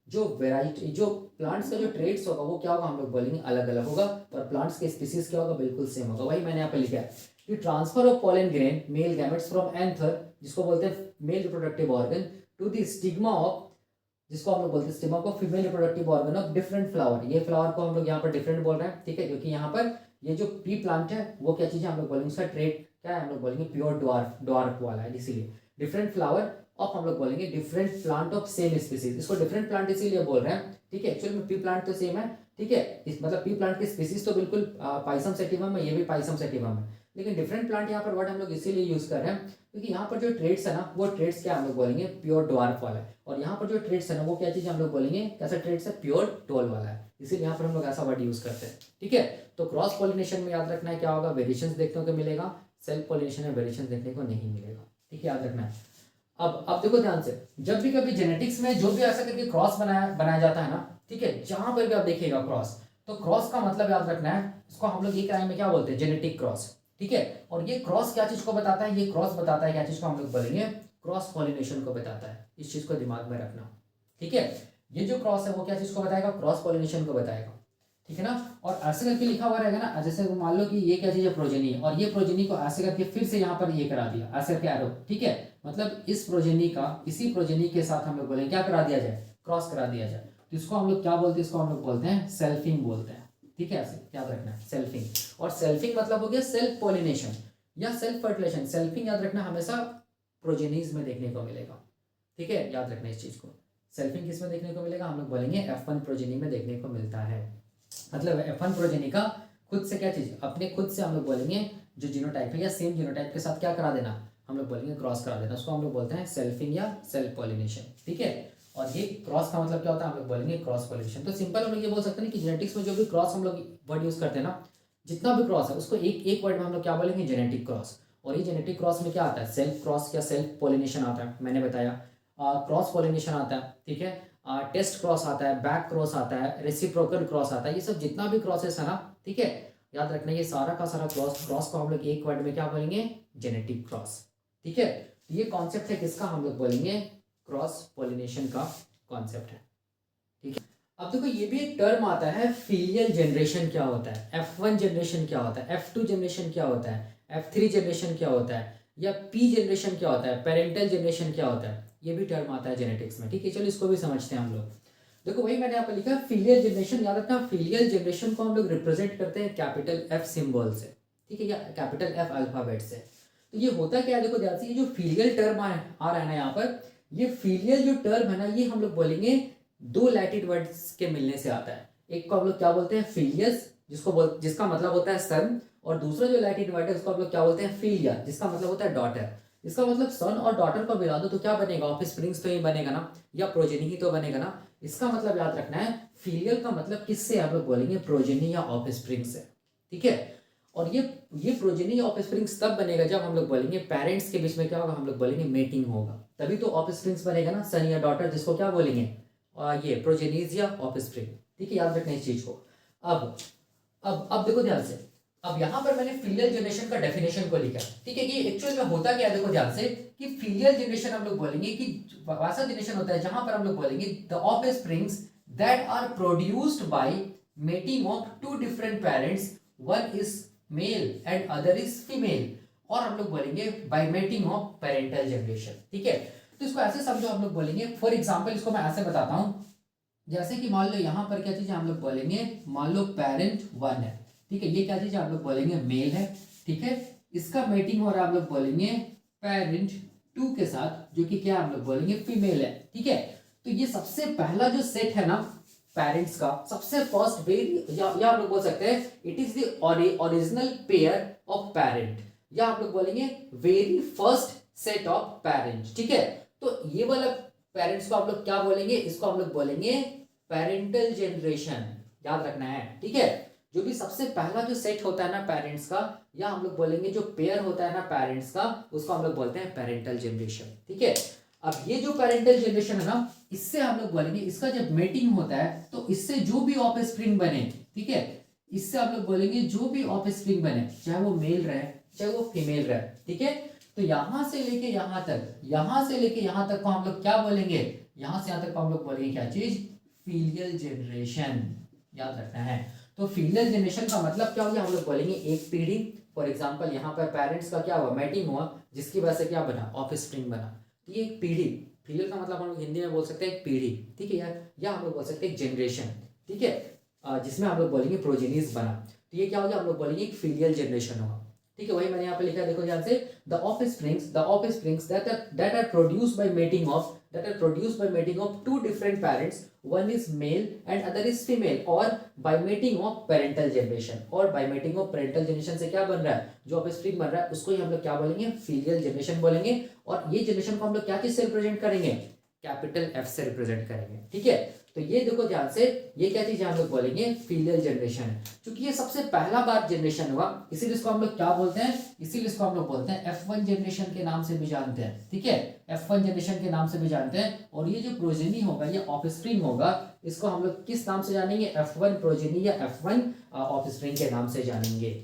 जो वेराइटी जो प्लांट्स का जो ट्रेड्स होगा वो क्या होगा, हम लोग बोलेंगे अलग अलग होगा, और प्लांट्स के स्पीसीज क्या होगा, बिल्कुल सेम होगा। वही मैंने यहाँ पे लिखा है कि transfer of pollen grain male gametes from anther, जिसको बोलते हैं male reproductive organ, to the stigma of, जिसको हम लोग बोलते हैं स्टिग्मा को female reproductive organ of different flower. ये फ्लावर को हम लोग यहाँ पर डिफरेंट बोल रहे हैं। ठीक है, क्योंकि यहाँ पर ये जो पी प्लांट है वो क्या चीज है, हम लोग बोलेंगे उसका ट्रेड क्या है, हम लोग बोलेंगे प्योर ड्वार्फ वाला है, इसीलिए डिफरेंट फ्लावर ऑफ हम लोग बोलेंगे different plant of same species. इसको डिफरेंट प्लांट इसीलिए बोल रहे हैं। ठीक है, एक्चुअली में पी प्लांट तो सेम है। ठीक है, इस मतलब पी प्लांट की स्पीसीज तो बिल्कुल पाइसम सेटिवम है, ये भी पाइसम सेटिवम है, लेकिन डिफरेंट प्लांट यहाँ पर वर्ड हम लोग इसीलिए यूज कर रहे हैं क्योंकि यहाँ पर जो ट्रेड्स है ना वो ट्रेड्स क्या हम लोग बोलेंगे प्योर ड्वार्फ वाला है, और यहाँ पर जो ट्रेड्स है ना वो क्या चीज हम लोग बोलेंगे कैसा ट्रेड्स है, प्योर टोल वाला है, इसीलिए यहाँ पर हम लोग ऐसा वर्ड यूज करते हैं। ठीक है, तो क्रॉस पॉलिनेशन में याद रखना है क्या होगा, वेरिएशंस देखने को मिलेगा, सेल्फ पॉलिनेशन में वेरिएशन देखने को नहीं मिलेगा। ठीक है, याद रखना है। अब देखो ध्यान से, जब भी कभी जेनेटिक्स में जो भी ऐसा करके क्रॉस बनाया जाता है ना, ठीक है, जहां पर भी आप देखिएगा क्रॉस, तो क्रॉस का मतलब याद रखना है, इसको हम लोग एक राय में क्या बोलते हैं, जेनेटिक क्रॉस। ठीक है, और ये क्रॉस क्या चीज को बताता है, ये क्रॉस बताता है क्या चीज को, हम लोग बोलेंगे क्रॉस पॉलिनेशन को बताता है। इस चीज को दिमाग में रखना। ठीक है, ये जो क्रॉस है वो क्या चीज को बताएगा, क्रॉस पॉलिनेशन को बताएगा। ठीक है ना, और ऐसे करके लिखा हुआ रहेगा ना, जैसे मान लो कि ये क्या चीज है, प्रोजेनी है, और ये प्रोजेनी को ऐसे करके फिर से यहाँ पर ये करा दिया, ऐसे करके एरो। ठीक है, मतलब इस प्रोजेनी का इसी प्रोजेनी के साथ हम लोग बोलेंगे क्या करा दिया जाए, क्रॉस करा दिया जाए। तो इसको हम लोग क्या बोलते हैं, इसको हम लोग बोलते हैं सेल्फिंग बोलते हैं। ठीक है, ऐसे याद रखना है सेल्फिंग, और सेल्फिंग मतलब हो गया सेल्फ पॉलिनेशन या सेल्फ फर्टिलाइजेशन। सेल्फिंग याद रखना हमेशा प्रोजेनीज में देखने को मिलेगा। ठीक है, याद रखना इस चीज को। सेल्फिंग किस में देखने को मिलेगा, हम लोग बोलेंगे F1 प्रोजेनी में देखने को मिलता है। मतलब F1 प्रोजेनी का खुद से क्या चीज, अपने खुद से हम लोग बोलेंगे जो जीनोटाइप है या सेम जीनोटाइप के साथ क्या करा देना, हम लोग बोलेंगे क्रॉस करा देना, उसको हम लोग बोलते हैं सेल्फिंग या सेल्फ पॉलिनेशन। ठीक है, और ये क्रॉस का मतलब क्या होता है, हम लोग बोलेंगे क्रॉस पॉलिनेशन। तो सिंपल हम लोग ये बोल सकते हैं कि जेनेटिक्स में जो भी क्रॉस हम लोग वर्ड यूज करते हैं ना, जितना भी क्रॉस है उसको एक वर्ड में हम लोग क्या बोलेंगे, जेनेटिक क्रॉस। और ये जेनेटिक क्रॉस में क्या आता है, सेल्फ क्रॉस या सेल्फ पॉलिनेशन आता है, मैंने बताया, क्रॉस पॉलिनेशन आता है। ठीक है, टेस्ट क्रॉस आता है, बैक क्रॉस आता है, रेसिप्रोकल क्रॉस आता है, ये सब जितना भी क्रॉसेस है ना, ठीक है, याद रखना ये सारा का सारा क्रॉस को हम लोग एक वर्ड में क्या बोलेंगे, जेनेटिक क्रॉस। ठीक है, ये कॉन्सेप्ट है किसका, हम लोग बोलेंगे क्रॉस पॉलिनेशन का कॉन्सेप्ट है। ठीक है, अब देखो ये भी एक टर्म आता है, फीलियल जनरेशन क्या होता है, F1 जनरेशन क्या होता है, F2 जनरेशन क्या होता है, F3 जनरेशन क्या होता है, या P जनरेशन क्या होता है, पेरेंटल जनरेशन क्या होता है, ये भी टर्म आता है जेनेटिक्स में। ठीक है, चलो इसको भी समझते हैं हम लोग। देखो वही मैंने यहाँ पर लिखा है फीलियल जनरेशन, याद रखना फीलियल जनरेशन को हम लोग रिप्रेजेंट करते हैं कैपिटल F सिंबल से। ठीक है, या कैपिटल F अल्फाबेट से। तो ये होता क्या है, देखो ध्यान से, ये जो फीलियल टर्म आ रहा है ना यहाँ पर, ये फीलियल जो टर्म है ना, ये हम लोग बोलेंगे दो लैटिन वर्ड्स के मिलने से आता है। एक को हम लोग क्या बोलते हैं, फिलियस, जिसका मतलब होता है सन, और दूसरा जो लैटिन वर्ड है उसको हम लोग क्या बोलते हैं, फिलिया, जिसका मतलब होता है डॉटर। इसका मतलब सन और डॉटर को मिला दो तो क्या बनेगा, ऑफस्प्रिंग्स तो ही बनेगा ना, या प्रोजेनी ही तो बनेगा ना। इसका मतलब याद रखना है, फीलियल का मतलब किससे आप लोग बोलेंगे, प्रोजेनी या ऑफस्प्रिंग से। ठीक है, और ये प्रोजेनी या ऑफस्प्रिंग्स तब बनेगा जब हम लोग बोलेंगे पेरेंट्स के बीच में क्या होगा, हम लोग बोलेंगे मेटिंग होगा, तभी तो ऑफस्प्रिंग्स बनेगा ना, सन या डॉटर, जिसको क्या बोलेंगे, ये प्रोजेनीज या ऑफस्प्रिंग। ठीक है, याद रखना इस चीज को। अब देखो ध्यान से, अब यहाँ पर मैंने फीलियल जनरेशन का डेफिनेशन को लिखा। ठीक है, कि एक्चुअल में होता क्या है, देखो ध्यान से, कि फीलियल जनरेशन हम लोग बोलेंगे कि वैसा जनरेशन होता है जहां पर हम लोग बोलेंगे the offsprings that are produced by mating of two different parents, one is male and other is female, और हम लोग बोलेंगे by mating of parental generation. ठीक है, तो इसको ऐसे समझो, हम लोग बोलेंगे फॉर एग्जाम्पल, इसको मैं ऐसे बताता हूं, जैसे कि मान लो यहाँ पर क्या चीज है, हम लोग बोलेंगे, मान लो पेरेंट 1 है। ठीक है, ये क्या चीज है, आप लोग बोलेंगे मेल है। ठीक है, इसका मेटिंग हो रहा है, आप लोग बोलेंगे पेरेंट 2 के साथ, जो कि क्या हम लोग बोलेंगे फीमेल है। ठीक है, तो ये सबसे पहला जो सेट है ना पेरेंट्स का, सबसे फर्स्ट वेरी, या आप लोग बोल सकते हैं it is the original pair of parent, या आप लोग बोलेंगे very first set of parent. ठीक है, तो ये वाला पेरेंट्स को आप लोग क्या बोलेंगे, इसको हम लोग बोलेंगे पेरेंटल जनरेशन, याद रखना है, ठीक है। जो भी सबसे पहला जो सेट होता है ना पेरेंट्स का, या हम लोग बोलेंगे जो पेयर होता है ना पेरेंट्स का, उसको हम लोग बोलते हैं पेरेंटल जनरेशन, ठीक है। अब ये जो पेरेंटल जनरेशन है ना, इससे हम लोग बोलेंगे, इसका जब मेटिंग होता है तो इससे जो भी ऑफस्प्रिंग बने, ठीक है, इससे आप लोग बोलेंगे जो भी ऑफस्प्रिंग बने, चाहे वो मेल रहे चाहे वो फीमेल रहे, ठीक है। तो यहां से लेके यहां तक, यहां से लेके यहां तक को हम लोग क्या बोलेंगे, यहां से यहां तक को हम लोग बोलेंगे क्या चीज, फीलियल जनरेशन, याद रखना है। तो फीलियल जनरेशन का मतलब क्या हो गया, हम लोग बोलेंगे एक पीढ़ी। फॉर एग्जांपल यहाँ पर पेरेंट्स का क्या हुआ, मैटिंग हुआ, जिसकी वजह से क्या बना, ऑफस्प्रिंग बना। तो ये एक पीढ़ी, फीलियल का मतलब हम लोग हिंदी में बोल सकते हैं एक पीढ़ी, ठीक है यार, या हम लोग बोल सकते हैं एक जनरेशन, ठीक है, जिसमें हम लोग बोलेंगे प्रोजेनिस बना। तो ये क्या हो गया, हम लोग बोलेंगे एक फीलियल जनरेशन होगा, ठीक है। वही मैंने यहाँ पे लिखा है, देखो ध्यान से, the offsprings that are produced by mating of two different parents, one is male and other is female, और by mating of parental generation, और by mating of parental generation से क्या बन रहा है, जो ऑफस्प्रिंग बन रहा है उसको ही हम लोग क्या बोलेंगे, फीलियल जनरेशन बोलेंगे। और ये जनरेशन को हम लोग क्या चीज से रिप्रेजेंट करेंगे, कैपिटल एफ से रिप्रेजेंट करेंगे, ठीक है। तो ये देखो ध्यान से, ये क्या चीज हम लोग बोलेंगे, फीलियल जनरेशन। क्योंकि ये सबसे पहला बार जनरेशन हुआ, इसीलिए इसको हम लोग क्या बोलते हैं, इसीलिए इसको हम लोग बोलते हैं F1 जनरेशन के नाम से भी जानते हैं, ठीक है, F1 जनरेशन के नाम से भी जानते हैं। और ये जो प्रोजेनी होगा, ये ऑफस्प्रिंग होगा, इसको हम लोग किस नाम से जानेंगे, F1 प्रोजेनी या F1 ऑफस्प्रिंग के नाम से जानेंगे,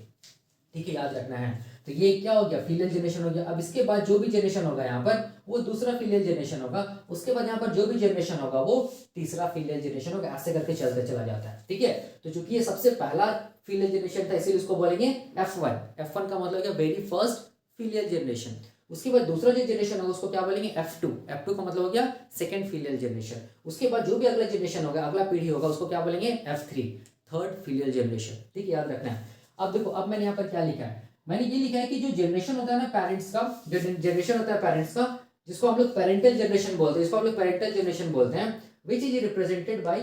ठीक है, याद रखना है। तो ये क्या हो गया, फीलियल जनरेशन हो गया। अब इसके बाद जो भी जनरेशन होगा यहाँ पर, वो दूसरा फीलियल जनरेशन होगा, उसके बाद यहाँ पर जो भी जनरेशन होगा वो तीसरा फीलियल जनरेशन होगा, ऐसे करके चलते चला जाता है, ठीक है। तो चूंकि ये सबसे पहला फीलियल जनरेशन था, इसीलिए इसको बोलेंगे F1 का मतलब क्या, वेरी फर्स्ट फीलियल जनरेशन। उसके बाद दूसरा जो जनरेशन होगा उसको क्या बोलेंगे, F2 का मतलब हो गया सेकंड फीलियल जनरेशन। उसके बाद जो भी अगला जनरेशन होगा, अगला पीढ़ी होगा, उसको क्या बोलेंगे, F3 थर्ड फीलियल जनरेशन, ठीक है, याद रखना है। अब देखो, अब मैंने यहाँ पर क्या लिखा है, मैंने ये लिखा है कि जो जनरेशन होता है ना पेरेंट्स का, जो जनरेशन होता है पेरेंट्स का, जिसको हम लोग पेरेंटल जनरेशन बोलते हैं, इसको हम लोग पेरेंटल जनरेशन बोलते हैं, which is represented by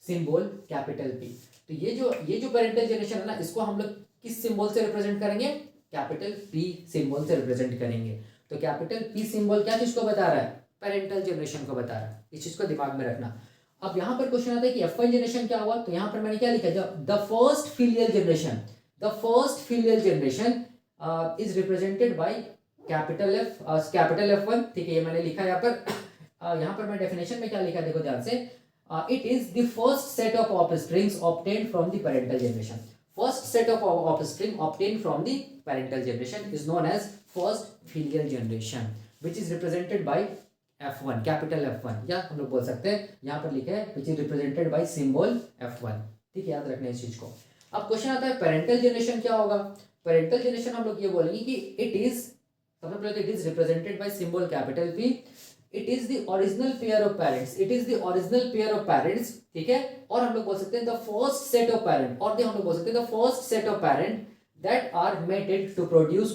symbol capital P। तो ये जो पेरेंटल जनरेशन है ना, इसको हम लोग किस सिंबल से रिप्रेजेंट करेंगे, कैपिटल P सिंबल से रिप्रेजेंट करेंगे। तो कैपिटल P सिंबल क्या चीज को बता रहा है, पेरेंटल जनरेशन को बता रहा है, इस चीज को दिमाग में रखना। अब यहाँ पर क्वेश्चन आता है कि F1 जनरेशन क्या हुआ, तो यहाँ पर मैंने क्या लिखा, the first filial generation, the first filial generation is represented by capital F1, ठीक है, ये मैंने लिखा है यहाँ पर। यहाँ पर मैं डेफिनेशन में क्या लिखा, देखो ध्यान से, it is the first set of offsprings obtained from the parental generation। first set of offspring obtained from the parental generation is known as first filial generation, which is represented by F1 capital F1, या हम लोग बोल सकते हैं, यहाँ पर लिखा है which is represented by symbol F1, ठीक है, याद रखना इस चीज को। अब क्वेश्चन आता है पेरेंटल जनरेशन क्या होगा। पेरेंटल जनरेशन हम लोग ये बोलेंगे कि it is represented by symbol capital P। It is the original pair of parents, ठीक है। और हम लोग बोल सकते हैं the first set of parent, और हम लोग बोल सकते हैं the first set of parent that are mated to produce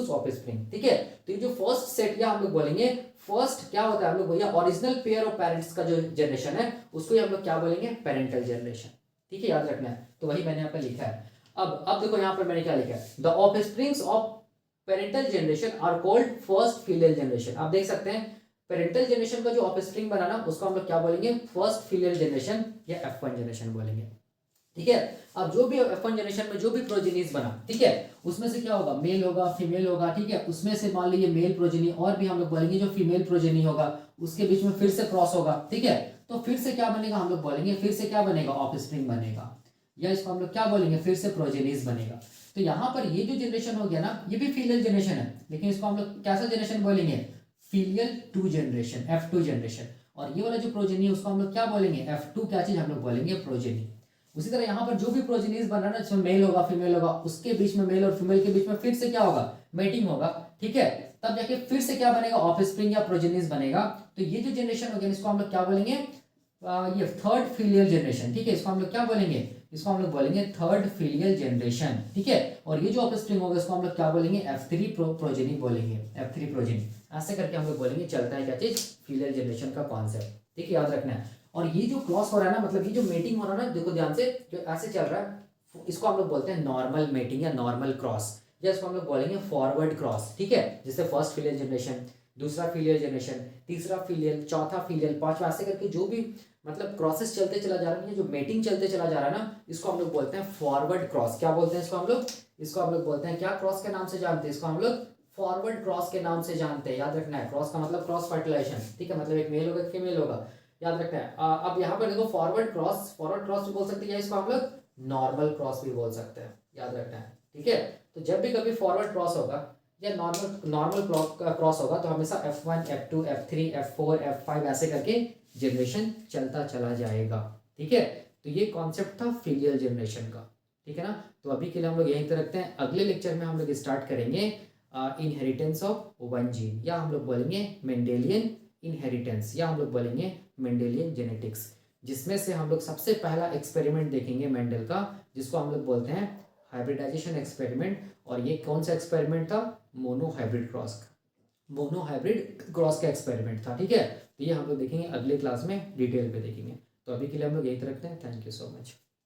offspring, ठीक है। तो ये जो फर्स्ट सेट, या हम लोग बोलेंगे फर्स्ट क्या होता है, हम लोग बोलिए ओरिजिनल पेयर ऑफ पेरेंट्स का जो जनरेशन है, उसको हम लोग क्या बोलेंगे, पेरेंटल जनरेशन, ठीक है, याद रखना है। तो वही मैंने यहाँ पर लिखा है। अब देखो यहाँ पर मैंने क्या लिखा है, the offsprings of parental generation are called first filial generation. आप देख सकते हैं पेरेंटल जनरेशन का जो ऑफस्प्रिंग बना ना, उसको हम लोग क्या बोलेंगे, फर्स्ट फीलियल जनरेशन या F1 जनरेशन बोलेंगे, ठीक है। अब जो भी F1 जनरेशन में जो भी प्रोजेनीज बना, ठीक है, उसमें से क्या होगा, मेल होगा फीमेल होगा, ठीक है। उसमें से मान लीजिए मेल प्रोजेनी, और भी हम लोग बोलेंगे जो फीमेल प्रोजेनी होगा, उसके बीच में फिर से क्रॉस होगा, ठीक है। तो फिर से क्या बनेगा, हम लोग बोलेंगे फिर से क्या बनेगा, ऑफस्प्रिंग बनेगा, या इसको हम लोग क्या बोलेंगे, फिर से प्रोजेनीज बनेगा। तो यहाँ पर ये जो जनरेशन हो गया ना, ये भी फीलियल जनरेशन है, लेकिन इसको हम लोग कैसा जनरेशन बोलेंगे, फीलियल 2 जनरेशन, F2 जनरेशन। और ये वाला जो प्रोजेनी है उसको हम लोग क्या बोलेंगे, F2 क्या चीज हम लोग बोलेंगे, प्रोजेनी। उसी तरह यहाँ पर जो भी प्रोजेनीज बन रहा है ना, जिसमें मेल होगा फीमेल होगा, उसके बीच में मेल और फीमेल के बीच में फिर से क्या होगा, मेटिंग होगा, ठीक है। तब जाके फिर से क्या बनेगा, ऑफस्प्रिंग या प्रोजेनीज बनेगा। तो ये जो जनरेशन हो गया, इसको हम लोग क्या बोलेंगे, ये थर्ड फीलियल जनरेशन, ठीक है। इसको हम लोग क्या बोलेंगे, इसको हम लोग बोलेंगे थर्ड फीलियल जनरेशन, ठीक है। और ये जो ऑफस्प्रिंग होगा, इसको हम लोग क्या बोलेंगे, F3 प्रोजेनी बोलेंगे, F3 प्रोजेनी। ऐसे करके हम लोग बोलेंगे, चलता है क्या चीज, फीलियल जनरेशन का कॉन्सेप्ट, ठीक है, याद रखना है। और ये जो क्रॉस हो रहा है ना, मतलब ये जो मेटिंग हो रहा है ना, देखो ध्यान से, जो ऐसे चल रहा है, इसको हम लोग बोलते हैं नॉर्मल मेटिंग या नॉर्मल क्रॉस, या इसको हम लोग बोलेंगे फॉरवर्ड क्रॉस, ठीक है। जैसे फर्स्ट फीलियल जनरेशन, दूसरा फीलियल जनरेशन, तीसरा फीलियल, चौथा फीलियल, पांचवा, ऐसे करके जो भी मतलब क्रॉसेस चलते चला जा रहा है, जो मेटिंग चलते चला जा रहा है ना, इसको हम लोग बोलते हैं फॉरवर्ड क्रॉस। क्या बोलते हैं इसको हम लोग? इसको हम लोग बोलते हैं क्या क्रॉस के नाम से जानते हैं? इसको हम लोग फॉरवर्ड क्रॉस के नाम से जानते हैं। याद रखना है, क्रॉस का मतलब क्रॉस फर्टिलाइजेशन, ठीक है, मतलब एक मेल होगा एक फीमेल होगा, याद रखना है। अब यहाँ पर देखो फॉरवर्ड क्रॉस भी बोल सकते हैं, या इसको हम लोग नॉर्मल क्रॉस भी बोल सकते हैं, याद रखना है, ठीक है। तो जब भी कभी फॉरवर्ड क्रॉस होगा या नॉर्मल क्रॉस होगा तो हमेशा F1, F2, F3, F4, F5 ऐसे करके जनरेशन चलता चला जाएगा, ठीक है। तो ये कॉन्सेप्ट था फीलियल जनरेशन का, ठीक है ना। तो अभी के लिए हम लोग यहीं तक रखते हैं। अगले लेक्चर में हम लोग स्टार्ट करेंगे इनहेरिटेंस ऑफ वन जीन, या हम लोग बोलेंगे मेंडेलियन इनहेरिटेंस, या हम लोग बोलेंगे मेंडेलियन जेनेटिक्स, जिसमें से हम लोग सबसे पहला एक्सपेरिमेंट देखेंगे मेंडल का, जिसको हम लोग बोलते हैं हाइब्रिडाइजेशन एक्सपेरिमेंट। और ये कौन सा एक्सपेरिमेंट था? मोनोहाइब्रिड क्रॉस का एक्सपेरिमेंट था, ठीक है। तो ये हम लोग देखेंगे अगले क्लास में, डिटेल पे देखेंगे। तो अभी के लिए हम लोग यही रखते हैं। Thank you so much.